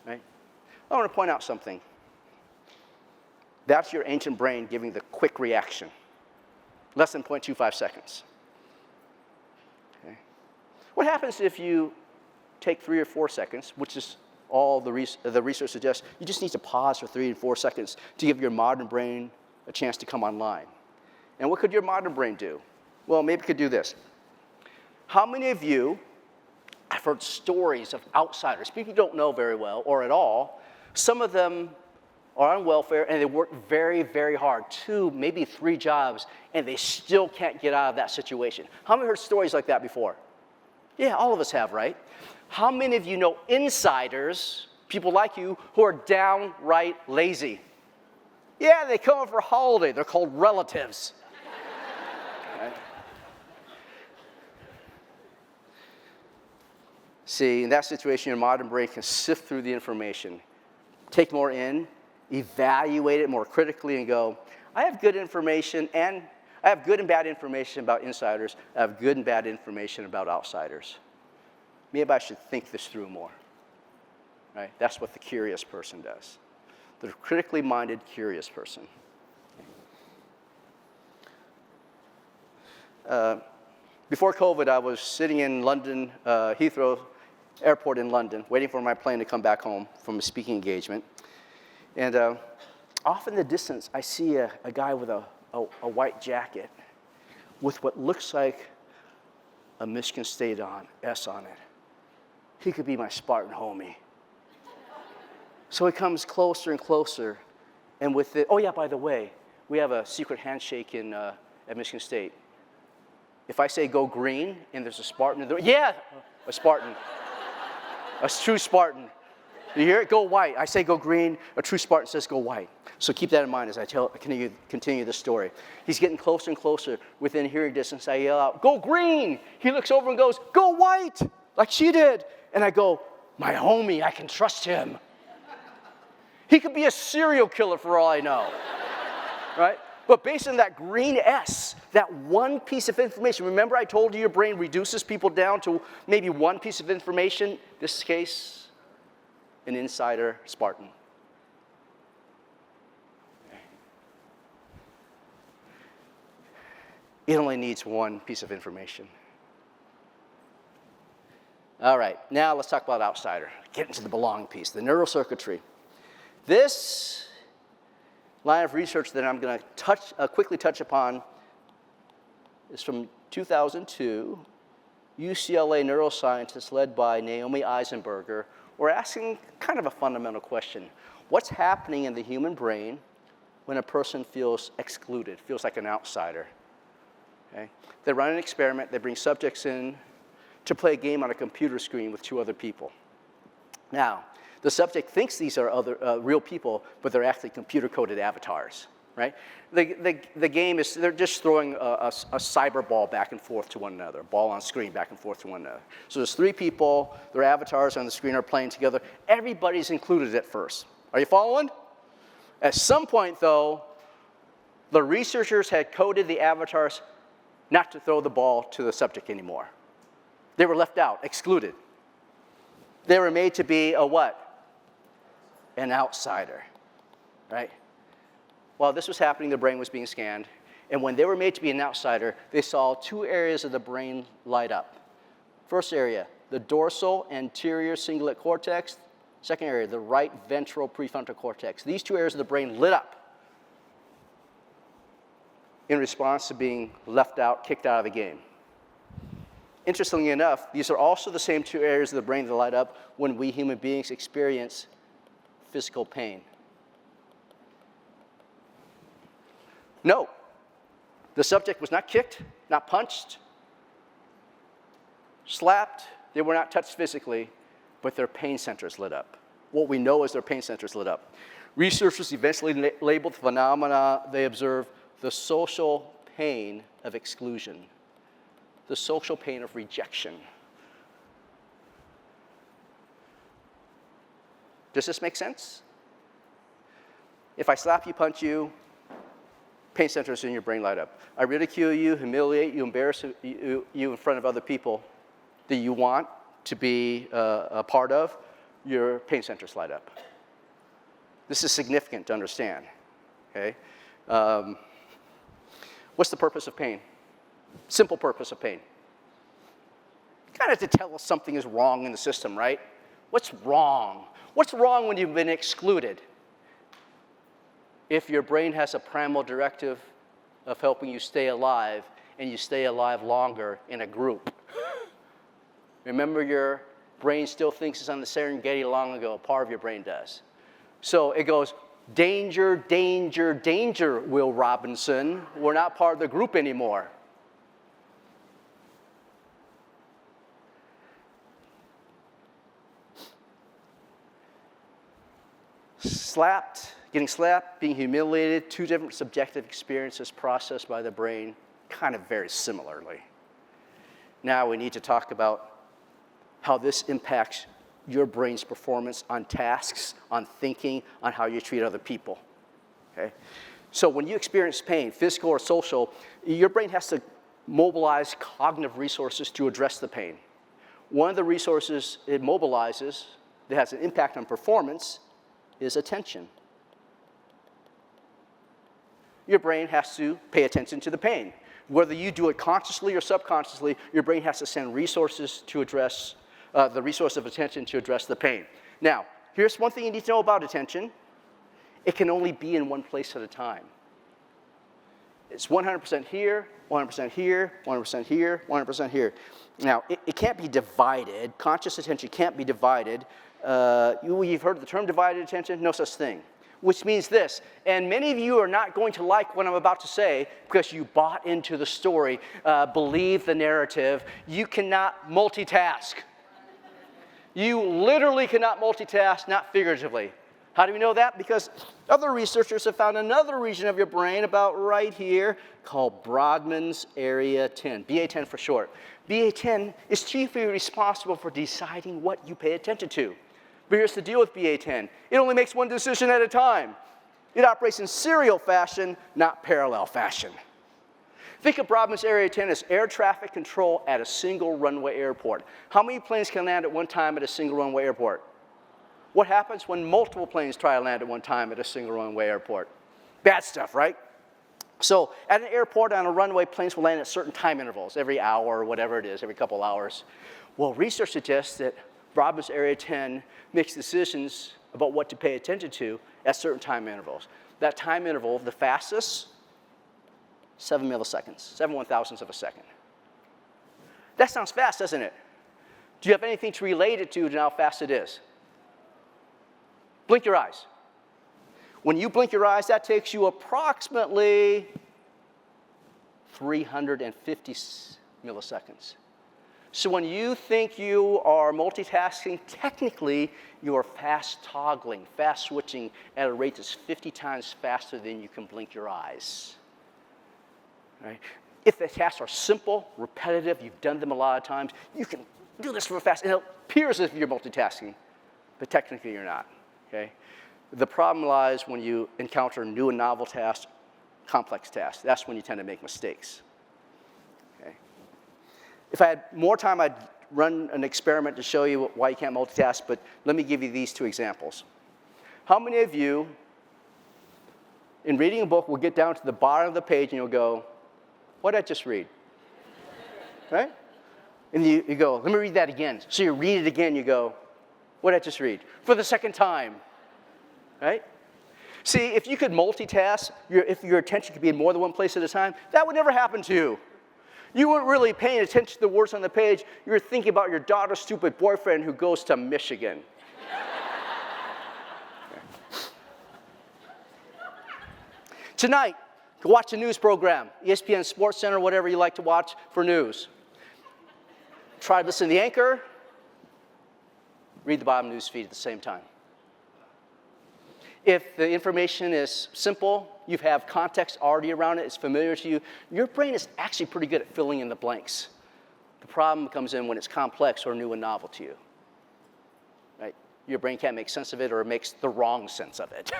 Right? I want to point out something. That's your ancient brain giving the quick reaction. Less than 0.25 seconds. Okay? What happens if you take 3 or 4 seconds, which is all the research suggests, you just need to pause for 3 to 4 seconds to give your modern brain a chance to come online. And what could your modern brain do? Well, maybe it could do this. How many of you have heard stories of outsiders, people you don't know very well or at all? Some of them are on welfare and they work very, very hard, 2, maybe 3 jobs, and they still can't get out of that situation. How many heard stories like that before? Yeah, all of us have, right? How many of you know insiders, people like you, who are downright lazy? Yeah, they come over for a holiday. They're called relatives. Right? See, in that situation, your modern brain can sift through the information, take more in, evaluate it more critically, and go, I have good information, and I have good and bad information about insiders. I have good and bad information about outsiders. Maybe I should think this through more. Right? That's what the curious person does. The critically minded, curious person. Before COVID, I was sitting in London, Heathrow Airport in London, waiting for my plane to come back home from a speaking engagement. And off in the distance, I see a guy with a white jacket with what looks like a Michigan State S on it. He could be my Spartan homie. So he comes closer and closer, and with it, oh yeah, by the way, we have a secret handshake at Michigan State. If I say go green and there's a Spartan, yeah, a Spartan, a true Spartan. You hear it? Go white. I say go green. A true Spartan says go white. So keep that in mind as I continue the story. He's getting closer and closer. Within hearing distance, I yell out, go green. He looks over and goes, go white, like she did. And I go, my homie, I can trust him. He could be a serial killer for all I know, right? But based on that green S, that one piece of information, remember I told you your brain reduces people down to maybe one piece of information? This case, an insider Spartan. It only needs one piece of information. All right, now let's talk about outsider. Get into the belonging piece, the neurocircuitry. This line of research that I'm going to quickly touch upon is from 2002. UCLA neuroscientists led by Naomi Eisenberger were asking kind of a fundamental question. What's happening in the human brain when a person feels excluded, feels like an outsider? Okay? They run an experiment. They bring subjects in to play a game on a computer screen with 2 other people. Now, the subject thinks these are other real people, but they're actually computer-coded avatars, right? The game is, they're just throwing a cyber ball back and forth to one another, ball on screen back and forth to one another. So there's 3 people, their avatars on the screen are playing together. Everybody's included at first. Are you following? At some point, though, the researchers had coded the avatars not to throw the ball to the subject anymore. They were left out, excluded. They were made to be a what? an outsider, right? While this was happening, the brain was being scanned. And when they were made to be an outsider, they saw two areas of the brain light up. First area, the dorsal anterior cingulate cortex. Second area, the right ventral prefrontal cortex. These two areas of the brain lit up in response to being left out, kicked out of the game. Interestingly enough, these are also the same two areas of the brain that light up when we human beings experience physical pain. No, the subject was not kicked, not punched, slapped. They were not touched physically, but their pain centers lit up. What we know is their pain centers lit up. Researchers eventually labeled the phenomena they observed the social pain of exclusion, the social pain of rejection. Does this make sense? If I slap you, punch you, pain centers in your brain light up. I ridicule you, humiliate you, embarrass you in front of other people that you want to be a part of, your pain centers light up. This is significant to understand, okay? What's the purpose of pain? Simple purpose of pain. Kind of to tell us something is wrong in the system, right? What's wrong? What's wrong when you've been excluded? If your brain has a primal directive of helping you stay alive, and you stay alive longer in a group. Remember, your brain still thinks it's on the Serengeti long ago. Part of your brain does. So it goes, danger, danger, danger, Will Robinson. We're not part of the group anymore. Getting slapped, being humiliated, two different subjective experiences processed by the brain, kind of very similarly. Now we need to talk about how this impacts your brain's performance on tasks, on thinking, on how you treat other people. Okay? So when you experience pain, physical or social, your brain has to mobilize cognitive resources to address the pain. One of the resources it mobilizes that has an impact on performance is attention. Your brain has to pay attention to the pain. Whether you do it consciously or subconsciously, your brain has to send resources to address the resource of attention to address the pain. Now, here's one thing you need to know about attention. It can only be in one place at a time. It's 100% here, 100% here, 100% here, 100% here. Now, it can't be divided. Conscious attention can't be divided. You've heard the term divided attention? No such thing. Which means this, and many of you are not going to like what I'm about to say because you bought into the story, believe the narrative. You cannot multitask. You literally cannot multitask, not figuratively. How do we know that? Because other researchers have found another region of your brain about right here called Brodmann's Area 10, BA10 for short. BA10 is chiefly responsible for deciding what you pay attention to. But here's the deal with BA10. It only makes one decision at a time. It operates in serial fashion, not parallel fashion. Think of Robbins Area 10 as air traffic control at a single runway airport. How many planes can land at one time at a single runway airport? What happens when multiple planes try to land at one time at a single runway airport? Bad stuff, right? So at an airport on a runway, planes will land at certain time intervals, every hour or whatever it is, every couple hours. Well, research suggests that Robbins Area 10 makes decisions about what to pay attention to at certain time intervals. That time interval, the fastest, 7 milliseconds, 7 one-thousandths of a second. That sounds fast, doesn't it? Do you have anything to relate it to how fast it is? Blink your eyes. When you blink your eyes, that takes you approximately 350 milliseconds. So when you think you are multitasking, technically you are fast toggling, fast switching at a rate that's 50 times faster than you can blink your eyes. Right? If the tasks are simple, repetitive, you've done them a lot of times, you can do this real fast, and it appears as if you're multitasking, but technically you're not. Okay? The problem lies when you encounter new and novel tasks, complex tasks. That's when you tend to make mistakes. Okay? If I had more time, I'd run an experiment to show you why you can't multitask, but let me give you these two examples. How many of you, in reading a book, will get down to the bottom of the page and you'll go, what did I just read? Right? And you go, let me read that again. So you read it again, you go, what did I just read? For the second time. Right? See, if you could multitask, if your attention could be in more than one place at a time, that would never happen to you. You weren't really paying attention to the words on the page. You were thinking about your daughter's stupid boyfriend who goes to Michigan. Tonight, go watch a news program, ESPN Sports Center, whatever you like to watch for news. Try to listen to the anchor, read the bottom news feed at the same time. If the information is simple, you have context already around it, it's familiar to you, your brain is actually pretty good at filling in the blanks. The problem comes in when it's complex or new and novel to you. Right? Your brain can't make sense of it, or it makes the wrong sense of it.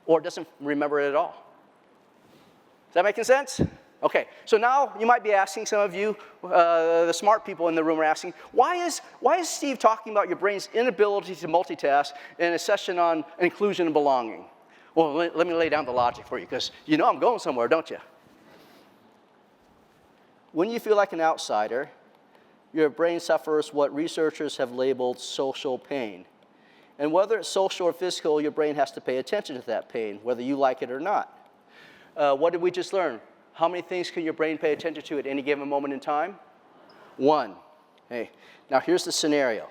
Or it doesn't remember it at all. Is that making sense? Okay, so now you might be asking, some of you, the smart people in the room are asking, why is Steve talking about your brain's inability to multitask in a session on inclusion and belonging? Well, let me lay down the logic for you, because you know I'm going somewhere, don't you? When you feel like an outsider, your brain suffers what researchers have labeled social pain. And whether it's social or physical, your brain has to pay attention to that pain, whether you like it or not. What did we just learn? How many things can your brain pay attention to at any given moment in time? One. Hey, now here's the scenario.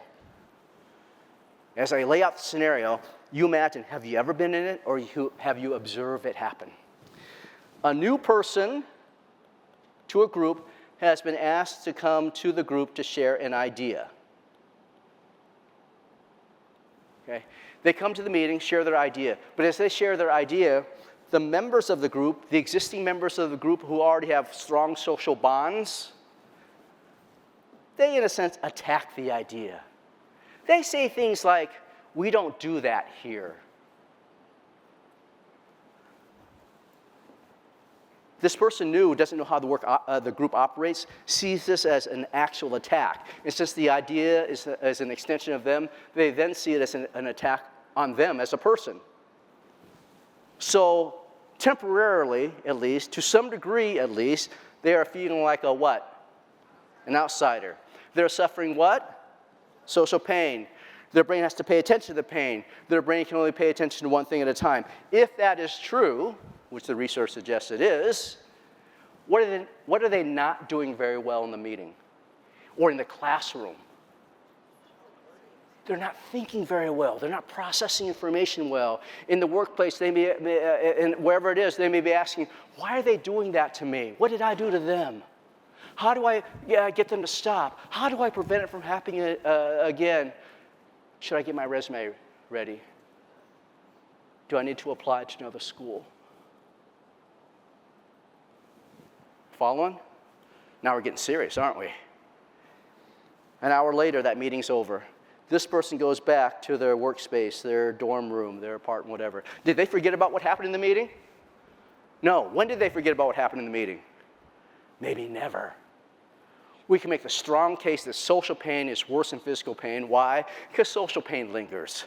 As I lay out the scenario, you imagine, have you ever been in it, or have you observed it happen? A new person to a group has been asked to come to the group to share an idea. Okay? They come to the meeting, share their idea. But as they share their idea, the members of the group, the existing members of the group who already have strong social bonds, they, in a sense, attack the idea. They say things like, we don't do that here. This person new doesn't know how the group operates, sees this as an actual attack. And since the idea is an extension of them, they then see it as an attack on them as a person. So temporarily, at least, to some degree at least, they are feeling like a what? An outsider. They're suffering what? Social pain. Their brain has to pay attention to the pain. Their brain can only pay attention to one thing at a time. If that is true, which the research suggests it is, what are they not doing very well in the meeting or in the classroom? They're not thinking very well. They're not processing information well. In the workplace, they may, and wherever it is, they may be asking, why are they doing that to me? What did I do to them? How do I get them to stop? How do I prevent it from happening again? Should I get my resume ready? Do I need to apply to another school? Following? Now we're getting serious, aren't we? An hour later, that meeting's over. This person goes back to their workspace, their dorm room, their apartment, whatever. Did they forget about what happened in the meeting? No. When did they forget about what happened in the meeting? Maybe never. We can make the strong case that social pain is worse than physical pain. Why? Because social pain lingers.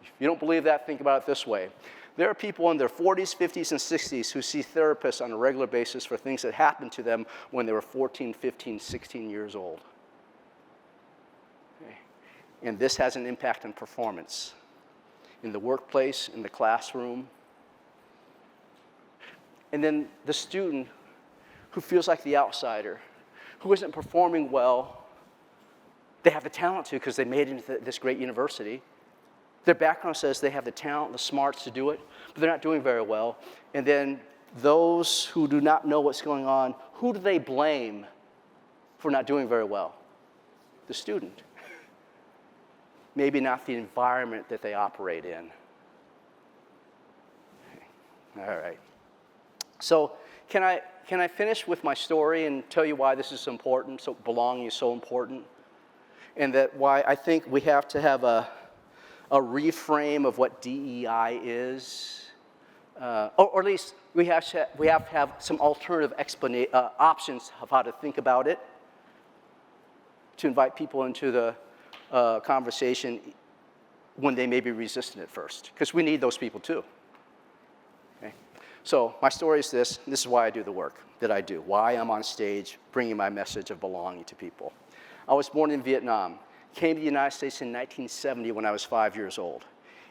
If you don't believe that, think about it this way. There are people in their 40s, 50s, and 60s who see therapists on a regular basis for things that happened to them when they were 14, 15, 16 years old. Okay. And this has an impact on performance in the workplace, in the classroom. And then the student who feels like the outsider, who isn't performing well. They have the talent to because they made it into this great university. Their background says they have the talent, the smarts to do it, but they're not doing very well. And then those who do not know what's going on, who do they blame for not doing very well? The student. Maybe not the environment that they operate in. Okay. All right. So can I finish with my story and tell you why this is important, so belonging is so important, and that why I think we have to have a reframe of what DEI is, or at least we have to have some alternative options of how to think about it, to invite people into the conversation. when they may be resistant at first, because we need those people too. Okay? So my story is this. This is why I do the work that I do, why I'm on stage bringing my message of belonging to people. I was born in Vietnam, came to the United States in 1970 when I was 5 years old.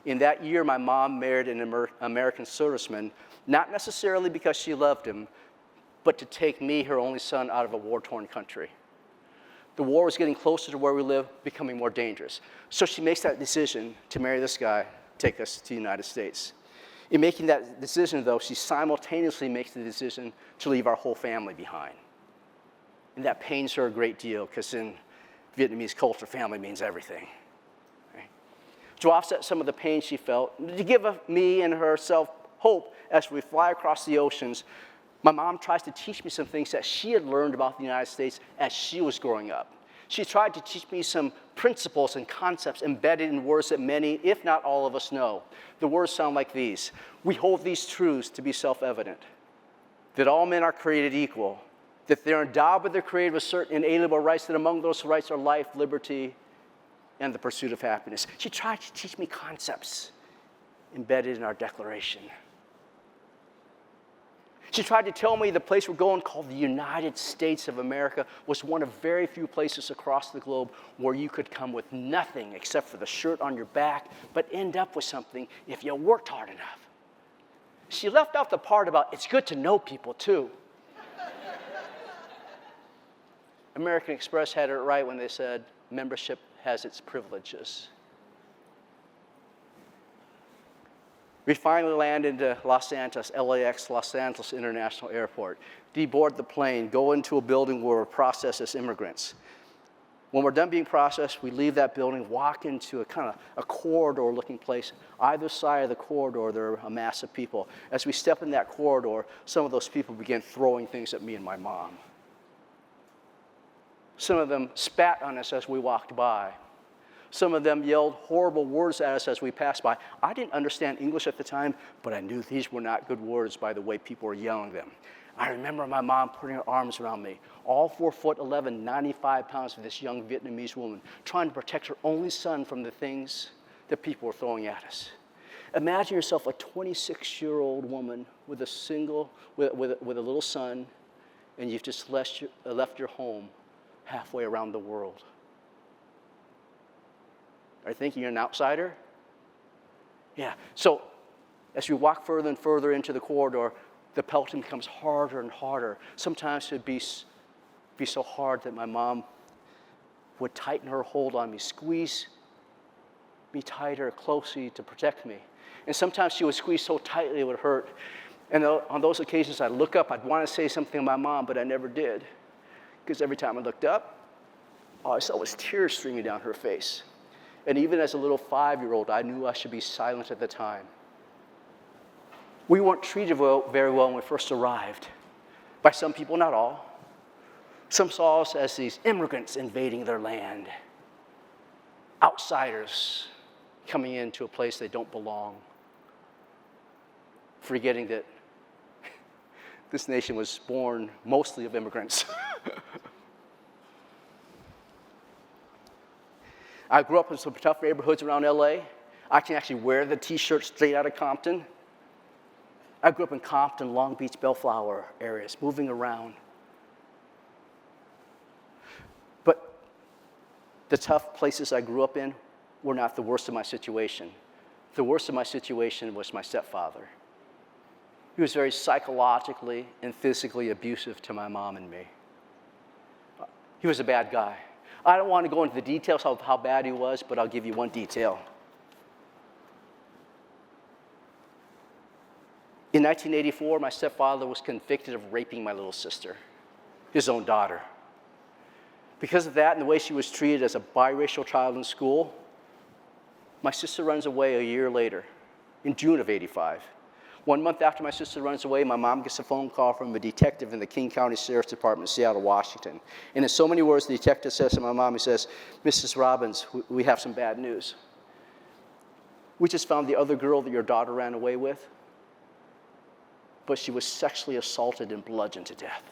In that year, my mom married an American serviceman, not necessarily because she loved him, but to take me, her only son, out of a war-torn country. The war was getting closer to where we live, becoming more dangerous. So she makes that decision to marry this guy, take us to the United States. In making that decision, though, she simultaneously makes the decision to leave our whole family behind. And that pains her a great deal, because in Vietnamese culture, family means everything. Right? To offset some of the pain she felt, to give me and herself hope as we fly across the oceans, my mom tries to teach me some things that she had learned about the United States as she was growing up. She tried to teach me some principles and concepts embedded in words that many, if not all of us, know. The words sound like these. We hold these truths to be self-evident, that all men are created equal, that they're endowed with their creator with certain inalienable rights, that among those rights are life, liberty, and the pursuit of happiness. She tried to teach me concepts embedded in our Declaration. She tried to tell me the place we're going, called the United States of America, was one of very few places across the globe where you could come with nothing except for the shirt on your back, but end up with something if you worked hard enough. She left out the part about it's good to know people, too. American Express had it right when they said membership has its privileges. We finally land into Los Angeles, LAX, Los Angeles International Airport. Deboard the plane, go into a building where we're processed as immigrants. When we're done being processed, we leave that building, walk into a kind of a corridor-looking place. Either side of the corridor, there are a mass of people. As we step in that corridor, some of those people began throwing things at me and my mom. Some of them spat on us as we walked by. Some of them yelled horrible words at us as we passed by. I didn't understand English at the time, but I knew these were not good words by the way people were yelling them. I remember my mom putting her arms around me, all 4'11", 95 pounds of this young Vietnamese woman, trying to protect her only son from the things that people were throwing at us. Imagine yourself a 26-year-old woman with a little son, and you've just left your home halfway around the world. Are you thinking you're an outsider? Yeah. So as we walk further and further into the corridor, the pelting becomes harder and harder. Sometimes it would be so hard that my mom would tighten her hold on me, squeeze me tighter, closely to protect me. And sometimes she would squeeze so tightly it would hurt. And on those occasions, I'd look up. I'd want to say something to my mom, but I never did. Because every time I looked up, all I saw was tears streaming down her face. And even as a little 5-year-old, I knew I should be silent at the time. We weren't treated very well when we first arrived. By some people, not all. Some saw us as these immigrants invading their land. Outsiders coming into a place they don't belong. Forgetting that this nation was born mostly of immigrants. I grew up in some tough neighborhoods around LA. I can actually wear the t-shirt straight out of Compton. I grew up in Compton, Long Beach, Bellflower areas, moving around. But the tough places I grew up in were not the worst of my situation. The worst of my situation was my stepfather. He was very psychologically and physically abusive to my mom and me. He was a bad guy. I don't want to go into the details of how bad he was, but I'll give you one detail. In 1984, my stepfather was convicted of raping my little sister, his own daughter. Because of that and the way she was treated as a biracial child in school, my sister runs away a year later, in June of '85. 1 month after my sister runs away, my mom gets a phone call from a detective in the King County Sheriff's Department in Seattle, Washington. And in so many words, the detective says to my mom, he says, "Mrs. Robbins, we have some bad news. We just found the other girl that your daughter ran away with, but she was sexually assaulted and bludgeoned to death.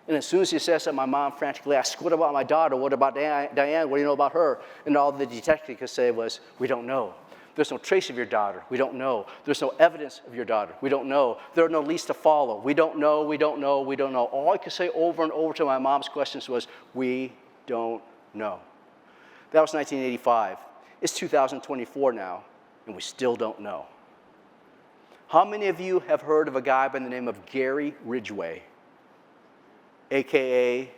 And as soon as he says that, my mom frantically asks, what about my daughter? What about Diane? What do you know about her? And all the detective could say was, we don't know. There's no trace of your daughter. We don't know. There's no evidence of your daughter. We don't know. There are no leads to follow. We don't know. We don't know. We don't know. All I could say over and over to my mom's questions was, we don't know. That was 1985. It's 2024 now, and we still don't know. How many of you have heard of a guy by the name of Gary Ridgway, a.k.a.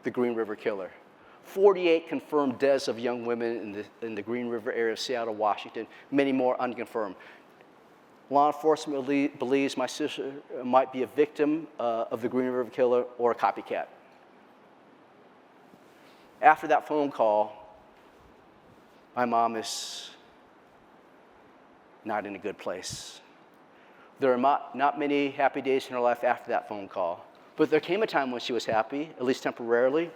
the Green River Killer? 48 confirmed deaths of young women in the Green River area of Seattle, Washington, many more unconfirmed. Law enforcement believes my sister might be a victim of the Green River Killer or a copycat. After that phone call, my mom is not in a good place. There are not many happy days in her life after that phone call. But there came a time when she was happy, at least temporarily.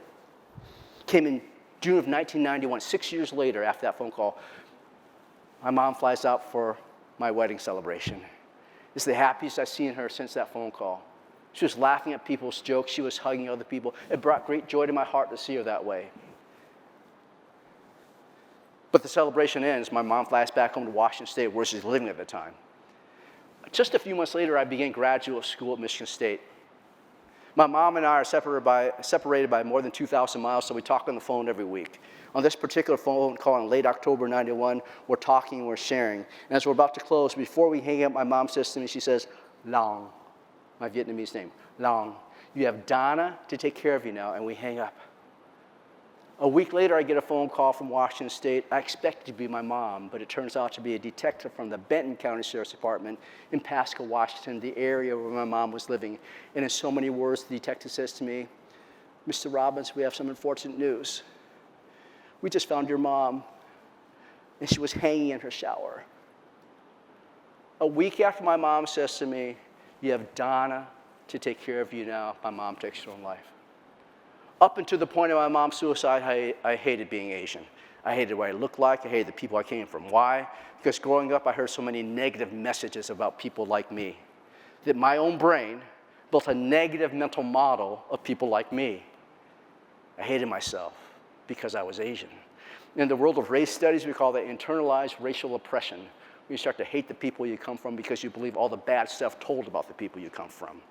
Came in June of 1991, 6 years later after that phone call. My mom flies out for my wedding celebration. It's the happiest I've seen her since that phone call. She was laughing at people's jokes. She was hugging other people. It brought great joy to my heart to see her that way. But the celebration ends. My mom flies back home to Washington State, where she's living at the time. Just a few months later, I began graduate school at Michigan State. My mom and I are separated by more than 2,000 miles, so we talk on the phone every week. On this particular phone call in late October 91, we're talking and we're sharing. And as we're about to close, before we hang up, my mom says to me, she says, Long, my Vietnamese name, Long, you have Donna to take care of you now, and we hang up. A week later, I get a phone call from Washington State. I expect it to be my mom, but it turns out to be a detective from the Benton County Sheriff's Department in Pasco, Washington, the area where my mom was living. And in so many words, the detective says to me, Mr. Robbins, we have some unfortunate news. We just found your mom, and she was hanging in her shower. A week after my mom says to me, you have Donna to take care of you now, my mom takes her own life. Up until the point of my mom's suicide, I hated being Asian. I hated what I looked like. I hated the people I came from. Why? Because growing up, I heard so many negative messages about people like me that my own brain built a negative mental model of people like me. I hated myself because I was Asian. In the world of race studies, we call that internalized racial oppression. You start to hate the people you come from because you believe all the bad stuff told about the people you come from.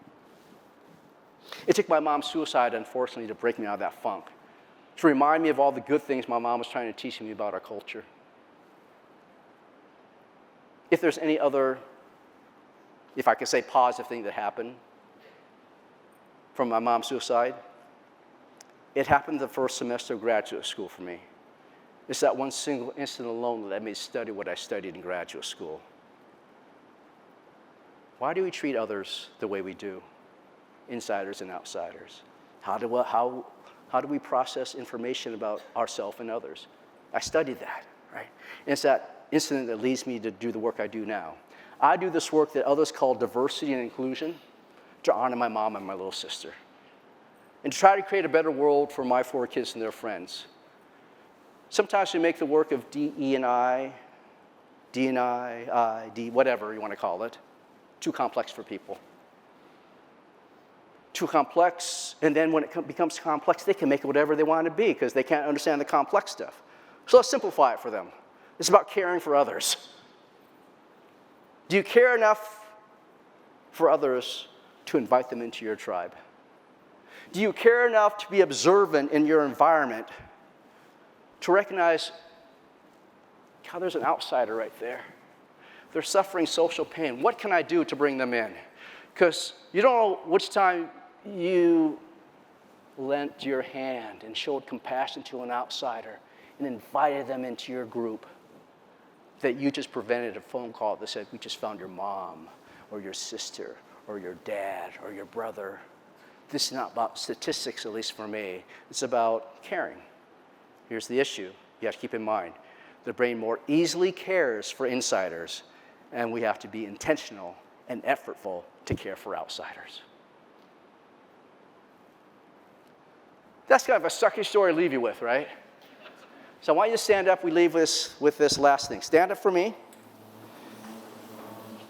It took my mom's suicide, unfortunately, to break me out of that funk, to remind me of all the good things my mom was trying to teach me about our culture. If there's any other, if I could say positive thing that happened from my mom's suicide, it happened the first semester of graduate school for me. It's that one single incident alone that let me study what I studied in graduate school. Why do we treat others the way we do? Insiders and outsiders. How do we process information about ourselves and others? I studied that, right? And it's that incident that leads me to do the work I do now. I do this work that others call diversity and inclusion to honor my mom and my little sister, and to try to create a better world for my 4 kids and their friends. Sometimes we make the work of D&I, whatever you want to call it, too complex for people. Too complex, and then when it becomes complex, they can make it whatever they want it to be because they can't understand the complex stuff. So let's simplify it for them. It's about caring for others. Do you care enough for others to invite them into your tribe? Do you care enough to be observant in your environment to recognize, God, there's an outsider right there. They're suffering social pain. What can I do to bring them in? Because you don't know which time you lent your hand and showed compassion to an outsider and invited them into your group that you just prevented a phone call that said, we just found your mom or your sister or your dad or your brother. This is not about statistics, at least for me. It's about caring. Here's the issue you have to keep in mind. The brain more easily cares for insiders, and we have to be intentional and effortful to care for outsiders. That's kind of a sucky story to leave you with, right? So I want you to stand up. We leave with this last thing. Stand up for me.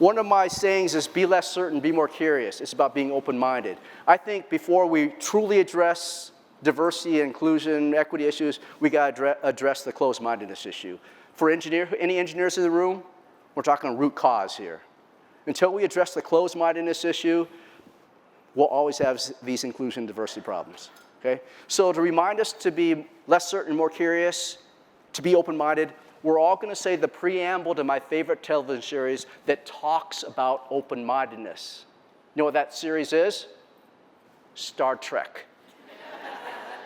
One of my sayings is be less certain, be more curious. It's about being open-minded. I think before we truly address diversity, inclusion, equity issues, we got to address the closed-mindedness issue. For any engineers in the room, we're talking root cause here. Until we address the closed-mindedness issue, we'll always have these inclusion and diversity problems. Okay? So to remind us to be less certain, more curious, to be open-minded, we're all going to say the preamble to my favorite television series that talks about open-mindedness. You know what that series is? Star Trek.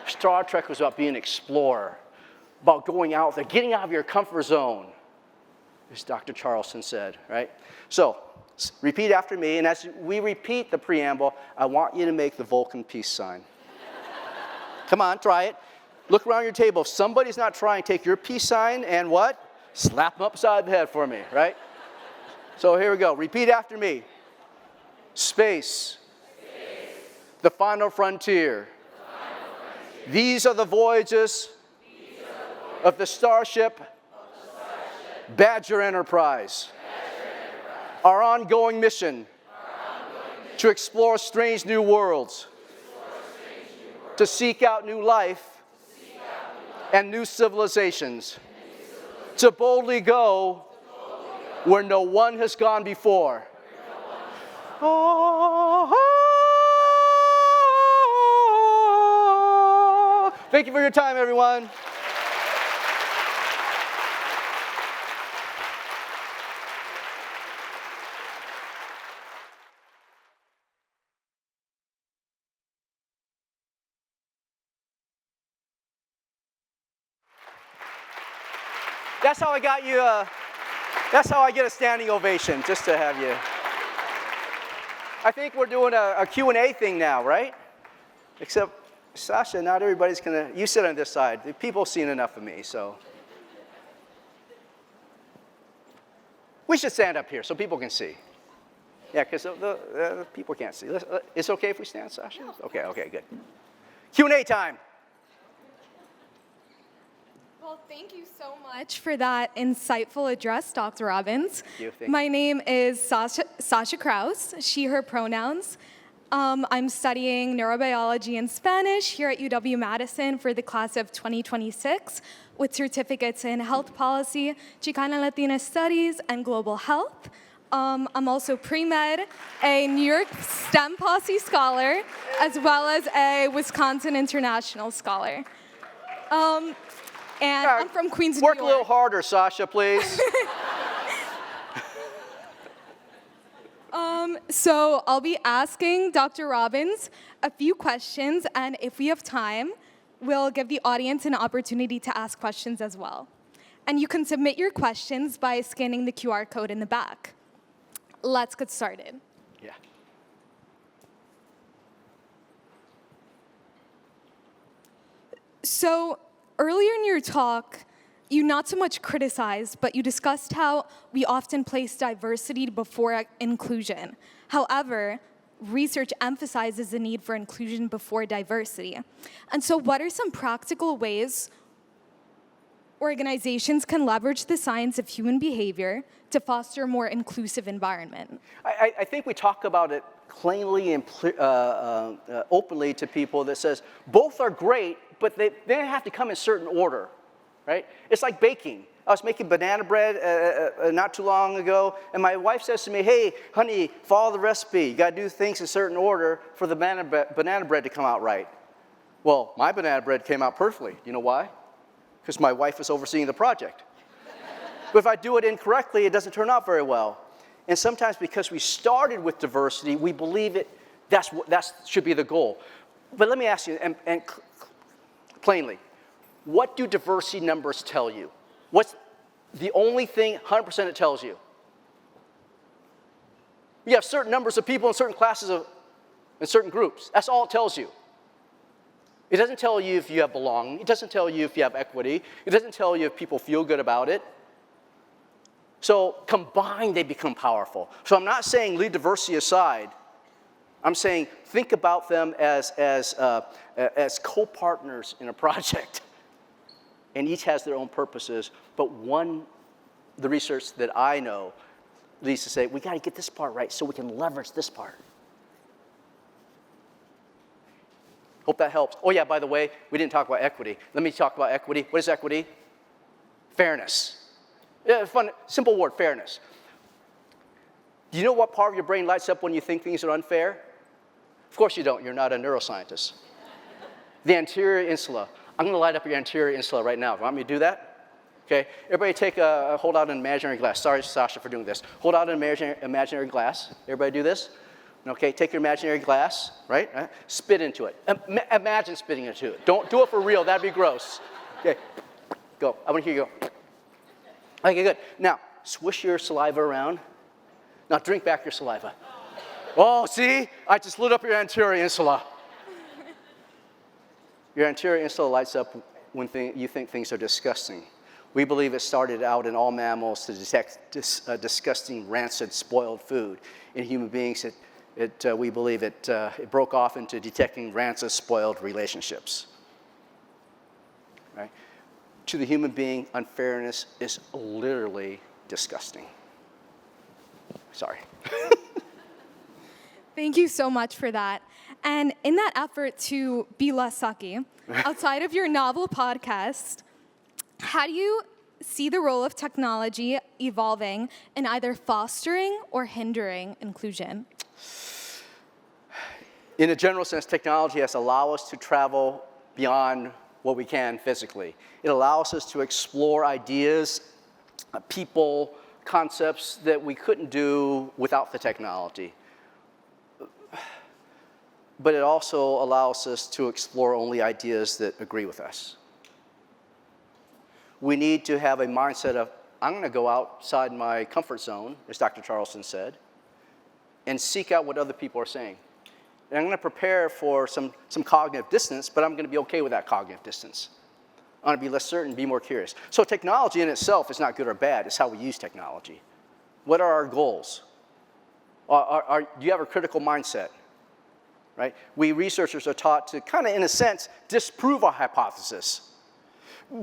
Star Trek was about being an explorer, about going out there, getting out of your comfort zone, as Dr. Charleston said, right? So repeat after me, and as we repeat the preamble, I want you to make the Vulcan peace sign. Come on, try it. Look around your table. If somebody's not trying, take your peace sign and what? Slap them upside the head for me, right? So here we go. Repeat after me. Space. The final frontier. These are the voyages of the Starship Badger Enterprise. Our ongoing mission to explore strange new worlds, to seek out new life and new civilizations, to boldly go where no one has gone before. Thank you for your time, everyone. That's how I got you, that's how I get a standing ovation, just to have you. I think we're doing a Q&A thing now, right? Except, Sasha, not everybody's gonna, you sit on this side. The people have seen enough of me, so. We should stand up here so people can see. Yeah, because the people can't see. It's okay if we stand, Sasha? Okay, good. Q&A time. Well, thank you so much for that insightful address, Dr. Robbins. Thank you. My name is Sasha Kraus, she, her pronouns. I'm studying neurobiology and Spanish here at UW-Madison for the class of 2026 with certificates in health policy, Chicana Latina studies, and global health. I'm also pre-med, a New York STEM Posse scholar, as well as a Wisconsin International scholar. And I'm from Queens, New York. Work a little harder, Sasha, please. So I'll be asking Dr. Robbins a few questions, and if we have time, we'll give the audience an opportunity to ask questions as well. And you can submit your questions by scanning the QR code in the back. Let's get started. Yeah. So earlier in your talk, you not so much criticized, but you discussed how we often place diversity before inclusion. However, research emphasizes the need for inclusion before diversity. And so what are some practical ways organizations can leverage the science of human behavior to foster a more inclusive environment? I think we talk about it plainly and openly to people that says both are great, but they have to come in certain order, right? It's like baking. I was making banana bread not too long ago, and my wife says to me, hey, honey, follow the recipe. You got to do things in certain order for the banana bread to come out right. Well, my banana bread came out perfectly. You know why? Because my wife is overseeing the project. But if I do it incorrectly, it doesn't turn out very well. And sometimes because we started with diversity, we believe that should be the goal. But let me ask you, and plainly, what do diversity numbers tell you? What's the only thing 100% it tells you? You have certain numbers of people in certain classes in certain groups. That's all it tells you. It doesn't tell you if you have belonging. It doesn't tell you if you have equity. It doesn't tell you if people feel good about it. So combined, they become powerful. So I'm not saying leave diversity aside. I'm saying think about them as co-partners in a project. And each has their own purposes. But the research that I know leads to say, we got to get this part right so we can leverage this part. Hope that helps. Oh yeah, by the way, we didn't talk about equity. Let me talk about equity. What is equity? Fairness. Yeah, fun, simple word, fairness. Do you know what part of your brain lights up when you think things are unfair? Of course you don't. You're not a neuroscientist. The anterior insula. I'm going to light up your anterior insula right now. Want me to do that? Okay. Everybody hold out an imaginary glass. Sorry, Sasha, for doing this. Hold out an imaginary glass. Everybody do this? Okay, take your imaginary glass, right? Spit into it. Imagine spitting into it. Don't do it for real. That'd be gross. Okay, go. I want to hear you go. Okay, good. Now, swish your saliva around. Now, drink back your saliva. Oh, see? I just lit up your anterior insula. Your anterior insula lights up when you think things are disgusting. We believe it started out in all mammals to detect disgusting, rancid, spoiled food. In human beings, we believe it broke off into detecting rancid, spoiled relationships. Right? To the human being, unfairness is literally disgusting. Sorry. Thank you so much for that. And in that effort to be less sucky, outside of your novel podcast, how do you see the role of technology evolving in either fostering or hindering inclusion? In a general sense, technology has allowed us to travel beyond what we can physically. It allows us to explore ideas, people, concepts that we couldn't do without the technology. But it also allows us to explore only ideas that agree with us. We need to have a mindset of, I'm going to go outside my comfort zone, as Dr. Charleston said, and seek out what other people are saying. And I'm going to prepare for some cognitive dissonance, but I'm going to be okay with that cognitive dissonance. I'm going to be less certain, be more curious. So technology in itself is not good or bad. It's how we use technology. What are our goals? Do you have a critical mindset? Right? We researchers are taught to kind of, in a sense, disprove our hypothesis.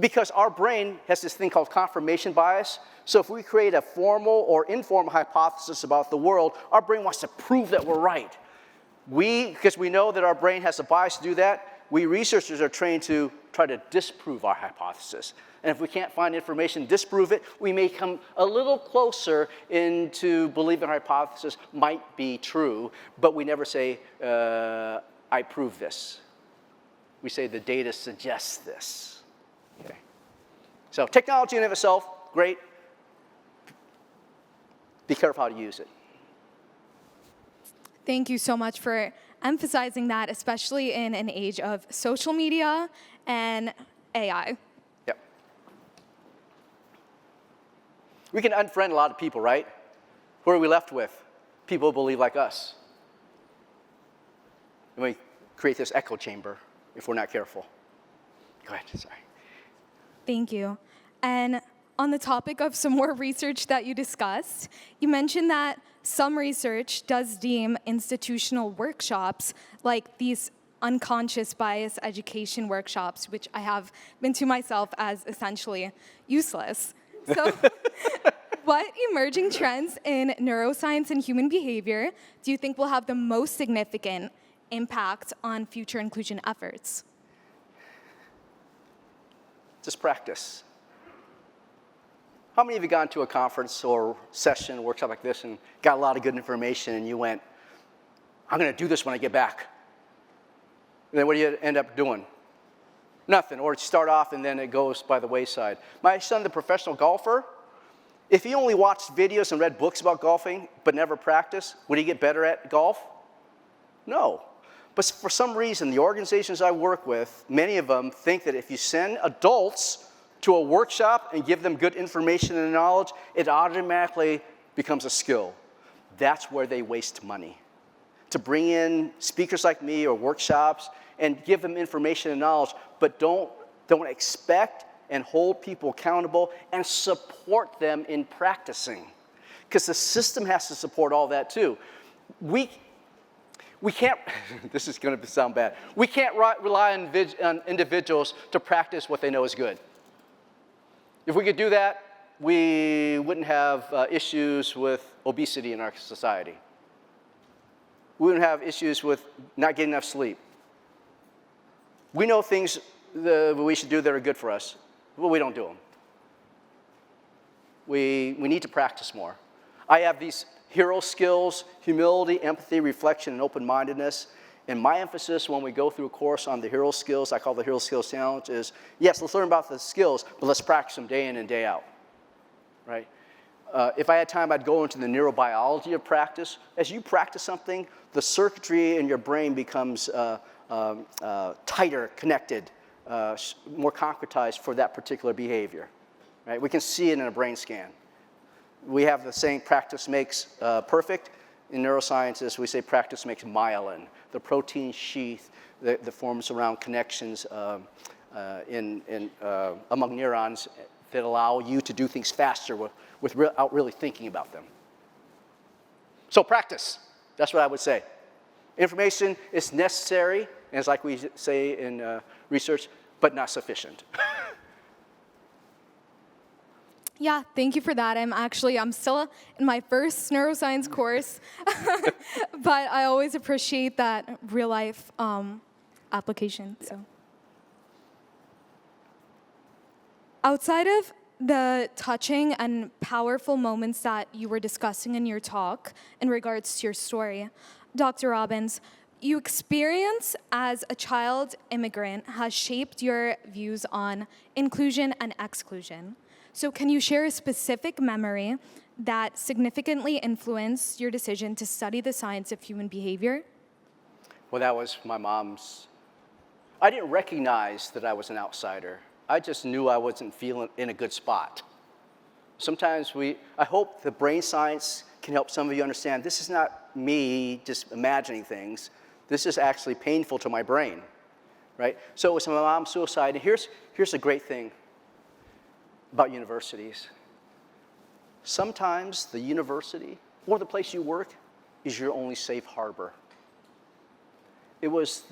Because our brain has this thing called confirmation bias. So if we create a formal or informal hypothesis about the world, our brain wants to prove that we're right. Because we know that our brain has a bias to do that, we researchers are trained to try to disprove our hypothesis. And if we can't find information to disprove it, we may come a little closer into believing our hypothesis might be true, but we never say, I prove this. We say the data suggests this. Okay. So technology in and of itself, great. Be careful how to use it. Thank you so much for emphasizing that, especially in an age of social media and AI. Yep. We can unfriend a lot of people, right? Who are we left with? People who believe like us. And we create this echo chamber if we're not careful. Go ahead, sorry. Thank you. And on the topic of some more research that you discussed, you mentioned that some research does deem institutional workshops, like these unconscious bias education workshops, which I have been to myself, as essentially useless. So what emerging trends in neuroscience and human behavior do you think will have the most significant impact on future inclusion efforts? Just practice. How many of you gone to a conference or session, workshop like this and got a lot of good information and you went, I'm going to do this when I get back? And then what do you end up doing? Nothing. Or start off and then it goes by the wayside. My son, the professional golfer, if he only watched videos and read books about golfing but never practiced, would he get better at golf? No. But for some reason, the organizations I work with, many of them think that if you send adults to a workshop and give them good information and knowledge, it automatically becomes a skill. That's where they waste money. To bring in speakers like me or workshops and give them information and knowledge, but don't expect and hold people accountable and support them in practicing. Because the system has to support all that too. We can't, this is going to sound bad, we can't rely on individuals to practice what they know is good. If we could do that, we wouldn't have issues with obesity in our society. We wouldn't have issues with not getting enough sleep. We know things that we should do that are good for us, but we don't do them. We need to practice more. I have these hero skills: humility, empathy, reflection, and open-mindedness. And my emphasis when we go through a course on the hero skills, I call the Hero Skills Challenge, is yes, let's learn about the skills, but let's practice them day in and day out, right? If I had time, I'd go into the neurobiology of practice. As you practice something, the circuitry in your brain becomes tighter, connected, more concretized for that particular behavior, right? We can see it in a brain scan. We have the saying, practice makes perfect. In neurosciences, we say practice makes myelin, the protein sheath that forms around connections among neurons that allow you to do things faster without really thinking about them. So practice, that's what I would say. Information is necessary, and it's like we say in research, but not sufficient. Yeah, thank you for that. I'm still in my first neuroscience course, but I always appreciate that real life application. So, outside of the touching and powerful moments that you were discussing in your talk in regards to your story, Dr. Robbins, your experience as a child immigrant has shaped your views on inclusion and exclusion. So can you share a specific memory that significantly influenced your decision to study the science of human behavior? Well, that was my mom's. I didn't recognize that I was an outsider. I just knew I wasn't feeling in a good spot. Sometimes I hope the brain science can help some of you understand this is not me just imagining things. This is actually painful to my brain, right? So it was my mom's suicide, and here's the great thing about universities. Sometimes the university or the place you work is your only safe harbor. It was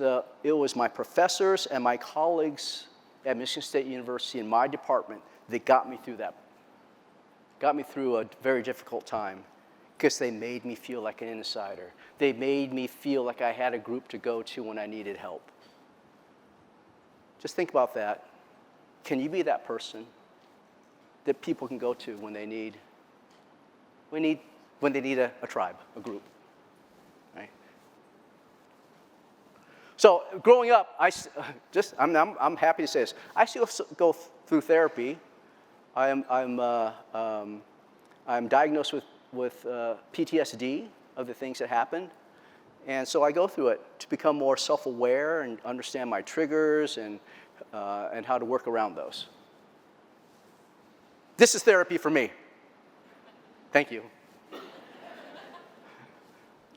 my professors and my colleagues at Michigan State University in my department that got me through a very difficult time, because they made me feel like an insider. They made me feel like I had a group to go to when I needed help. Just think about that. Can you be that person that people can go to when they need a tribe, a group, right? So growing up, I'm happy to say this. I still go through therapy. I'm diagnosed with PTSD of the things that happened, and so I go through it to become more self-aware and understand my triggers and how to work around those. This is therapy for me. Thank you. Go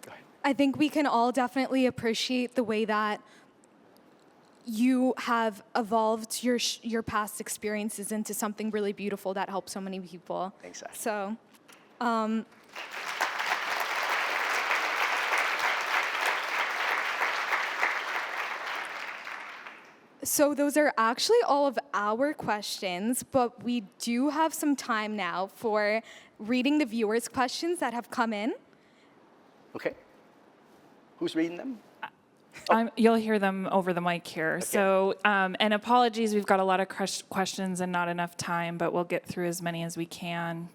ahead. I think we can all definitely appreciate the way that you have evolved your past experiences into something really beautiful that helps so many people. Thanks, Ash. So, So those are actually all of our questions, but we do have some time now for reading the viewers' questions that have come in. Okay. Who's reading them? You'll hear them over the mic here. Okay. So, and apologies, we've got a lot of questions and not enough time, but we'll get through as many as we can.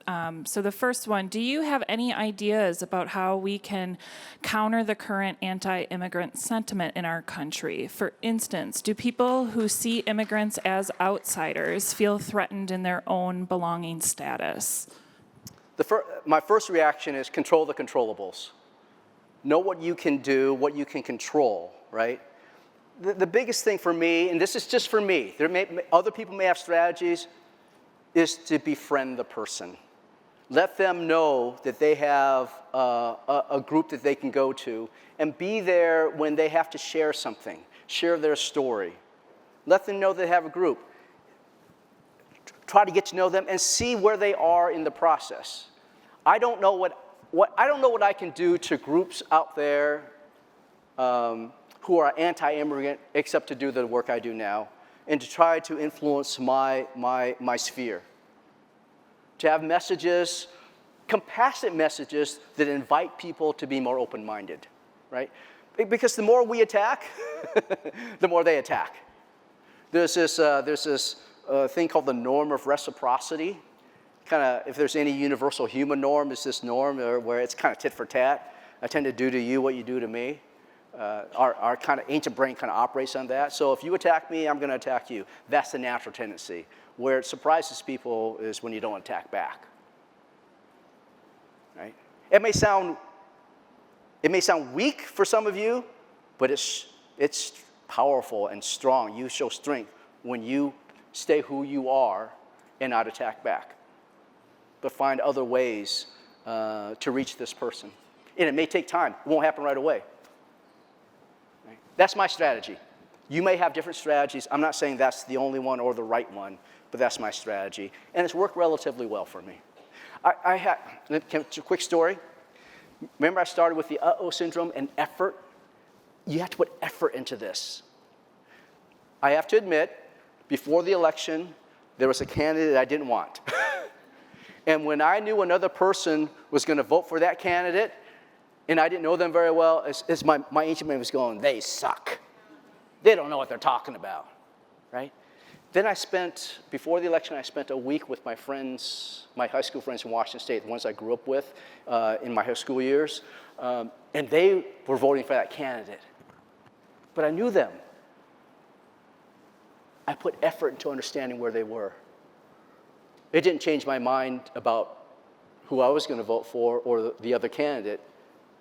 So the first one, do you have any ideas about how we can counter the current anti-immigrant sentiment in our country? For instance, do people who see immigrants as outsiders feel threatened in their own belonging status? My first reaction is control the controllables. Know what you can do, what you can control, right? The biggest thing for me, and this is just for me, other people may have strategies, is to befriend the person. Let them know that they have a group that they can go to, and be there when they have to share something, share their story. Let them know they have a group. Try to get to know them and see where they are in the process. I don't know what I can do to groups out there who are anti-immigrant, except to do the work I do now, and to try to influence my sphere. to have messages, compassionate messages that invite people to be more open-minded, right? Because the more we attack, the more they attack. There's this thing called the norm of reciprocity. Kind of, if there's any universal human norm, it's this norm where it's kind of tit for tat. I tend to do to you what you do to me. Our kind of ancient brain kind of operates on that. So if you attack me, I'm going to attack you. That's the natural tendency. Where it surprises people is when you don't attack back. Right? It may sound weak for some of you, but it's powerful and strong. You show strength when you stay who you are and not attack back, but find other ways to reach this person. And it may take time. It won't happen right away. Right? That's my strategy. You may have different strategies. I'm not saying that's the only one or the right one, but that's my strategy. And it's worked relatively well for me. A quick story. Remember I started with the uh-oh syndrome and effort? You have to put effort into this. I have to admit, before the election, there was a candidate I didn't want. And when I knew another person was going to vote for that candidate, and I didn't know them very well, as my ancient man was going, they suck. They don't know what they're talking about, right? Then before the election, I spent a week with my friends, my high school friends in Washington State, the ones I grew up with in my high school years, and they were voting for that candidate. But I knew them. I put effort into understanding where they were. It didn't change my mind about who I was going to vote for or the other candidate,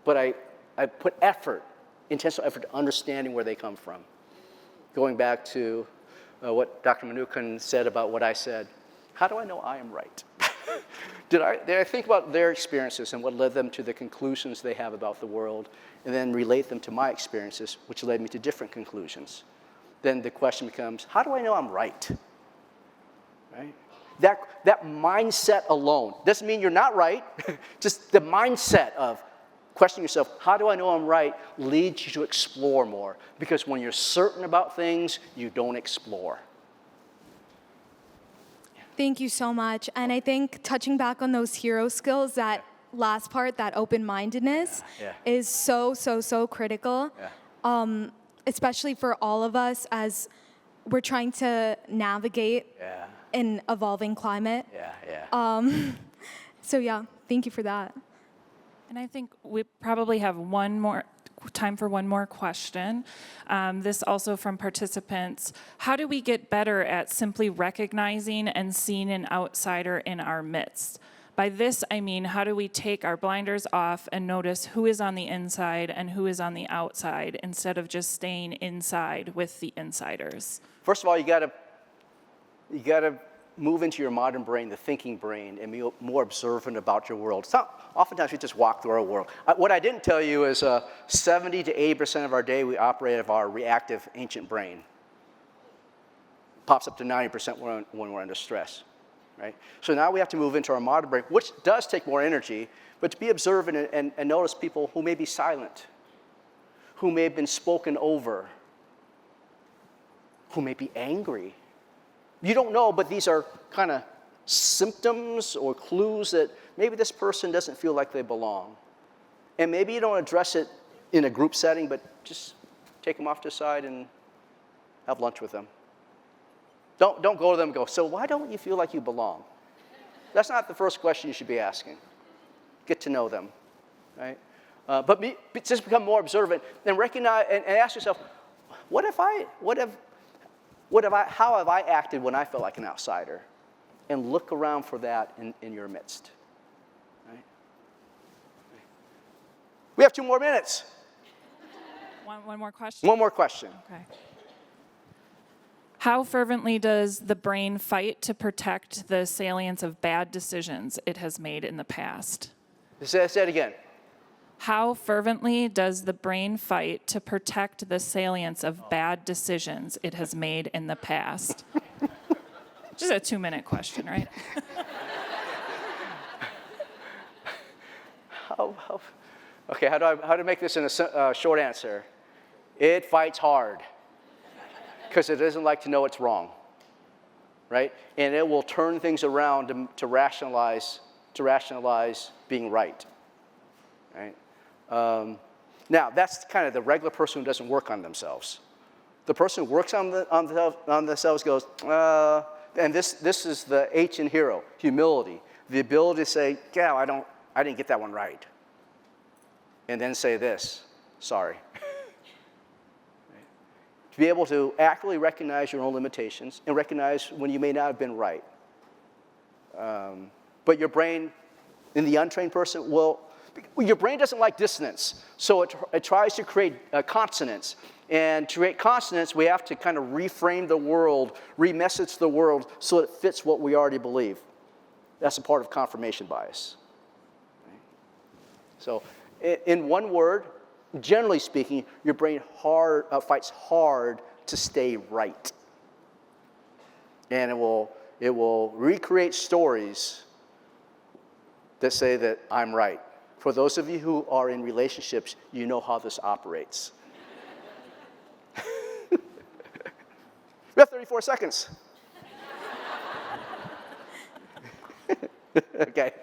but I put effort, intentional effort to understanding where they come from. Going back to what Dr. Manukan said about what I said, how do I know I am right? Did I think about their experiences and what led them to the conclusions they have about the world, and then relate them to my experiences, which led me to different conclusions? Then the question becomes, how do I know I'm right? Right? That mindset alone doesn't mean you're not right. Just the mindset of questioning yourself, how do I know I'm right, leads you to explore more. Because when you're certain about things, you don't explore. Thank you so much. And I think touching back on those hero skills, that last part, that open-mindedness, is so, so, so critical, especially for all of us as we're trying to navigate an evolving climate. So yeah, thank you for that. And I think we probably have time for one more question. This also from participants. How do we get better at simply recognizing and seeing an outsider in our midst? By this, I mean, how do we take our blinders off and notice who is on the inside and who is on the outside instead of just staying inside with the insiders? First of all, you got to move into your modern brain, the thinking brain, and be more observant about your world. Oftentimes we just walk through our world. What I didn't tell you is 70 to 80% of our day we operate out of our reactive ancient brain. Pops up to 90% when we're under stress, right? So now we have to move into our modern brain, which does take more energy, but to be observant and notice people who may be silent, who may have been spoken over, who may be angry. You don't know, but these are kind of symptoms or clues that maybe this person doesn't feel like they belong. And maybe you don't address it in a group setting, but just take them off to the side and have lunch with them. Don't go to them and go, so why don't you feel like you belong? That's not the first question you should be asking. Get to know them, right? But just become more observant and recognize and ask yourself, how have I acted when I felt like an outsider? And look around for that in your midst. Right? We have 2 more minutes. One more question? One more question. Okay. How fervently does the brain fight to protect the salience of bad decisions it has made in the past? Say it again. How fervently does the brain fight to protect the salience of bad decisions it has made in the past? Just a 2-minute question, right? Okay, how to make this in a short answer? It fights hard because it doesn't like to know it's wrong. right? And it will turn things around to rationalize being right, right? Now, that's kind of the regular person who doesn't work on themselves. The person who works on themselves goes, and this is the H in hero, humility, the ability to say, yeah, I didn't get that one right, and then say this, sorry. To be able to accurately recognize your own limitations and recognize when you may not have been right. But your brain, in the untrained person, your brain doesn't like dissonance, so it tries to create consonance. And to create consonance, we have to kind of reframe the world, remessage the world so it fits what we already believe. That's a part of confirmation bias. Right? So, in one word, generally speaking, your brain fights hard to stay right. And it will recreate stories that say that I'm right. For those of you who are in relationships, you know how this operates. We have 34 seconds. Okay,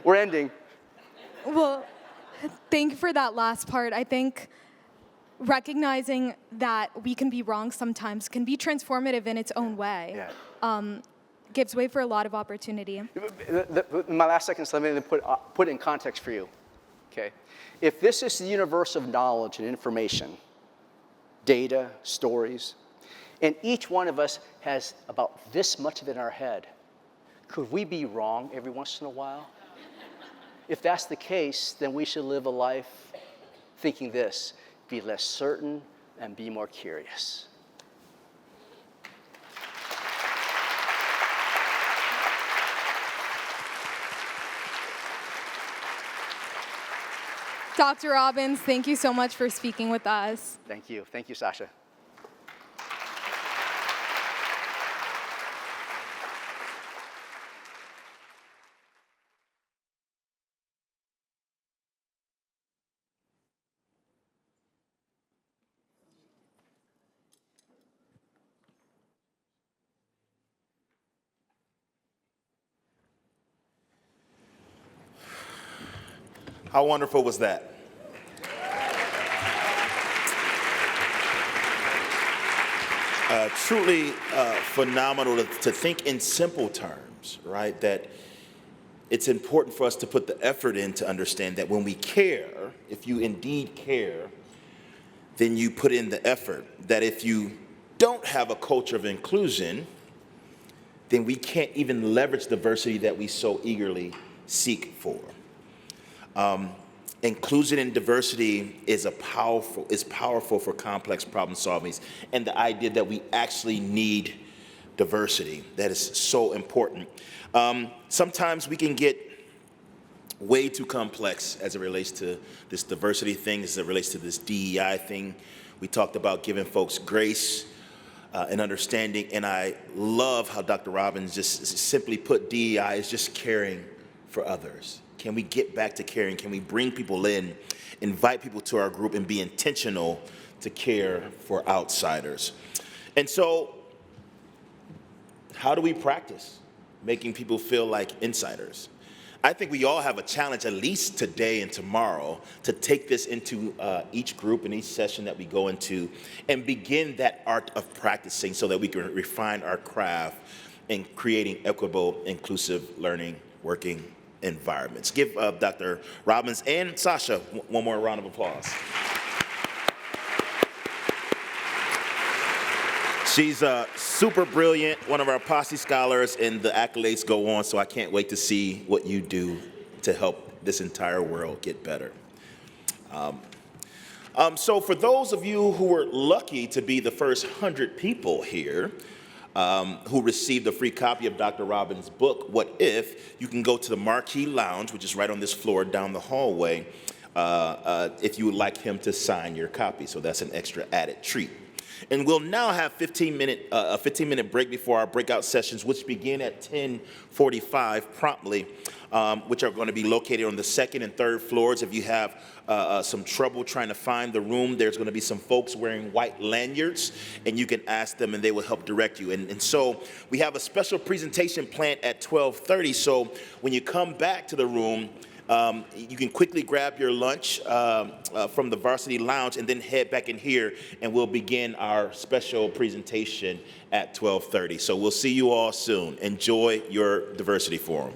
we're ending. Well, thank you for that last part. I think recognizing that we can be wrong sometimes can be transformative in its own way. Yeah. Gives way for a lot of opportunity. My last seconds, let me put it in context for you. Okay, if this is the universe of knowledge and information, data, stories, and each one of us has about this much of it in our head, could we be wrong every once in a while? If that's the case, then we should live a life thinking this: be less certain and be more curious. Dr. Robbins, thank you so much for speaking with us. Thank you. Thank you, Sasha. How wonderful was that? Truly phenomenal to think in simple terms, right? That it's important for us to put the effort in to understand that when we care, if you indeed care, then you put in the effort. That if you don't have a culture of inclusion, then we can't even leverage diversity that we so eagerly seek for. Inclusion and diversity is powerful for complex problem solving, and the idea that we actually need diversity, that is so important. Sometimes we can get way too complex as it relates to this diversity thing, as it relates to this DEI thing. We talked about giving folks grace and understanding, and I love how Dr. Robbins just simply put DEI as just caring for others. Can we get back to caring? Can we bring people in, invite people to our group, and be intentional to care for outsiders? And so, how do we practice making people feel like insiders? I think we all have a challenge, at least today and tomorrow, to take this into each group and each session that we go into and begin that art of practicing so that we can refine our craft in creating equitable, inclusive learning, working environments. Give Dr. Robbins and Sasha one more round of applause. She's super brilliant, one of our posse scholars, and the accolades go on, so I can't wait to see what you do to help this entire world get better. So for those of you who were lucky to be the first 100 people here, who received a free copy of Dr. Robbins' book, What If, you can go to the Marquee Lounge, which is right on this floor down the hallway, if you would like him to sign your copy. So that's an extra added treat. And we'll now have a 15-minute break before our breakout sessions, which begin at 10:45 promptly, which are going to be located on the second and third floors. If you have some trouble trying to find the room, there's going to be some folks wearing white lanyards, and you can ask them, and they will help direct you. And so we have a special presentation planned at 12:30. So when you come back to the room, you can quickly grab your lunch from the Varsity Lounge and then head back in here, and we'll begin our special presentation at 12:30. So we'll see you all soon. Enjoy your diversity forum.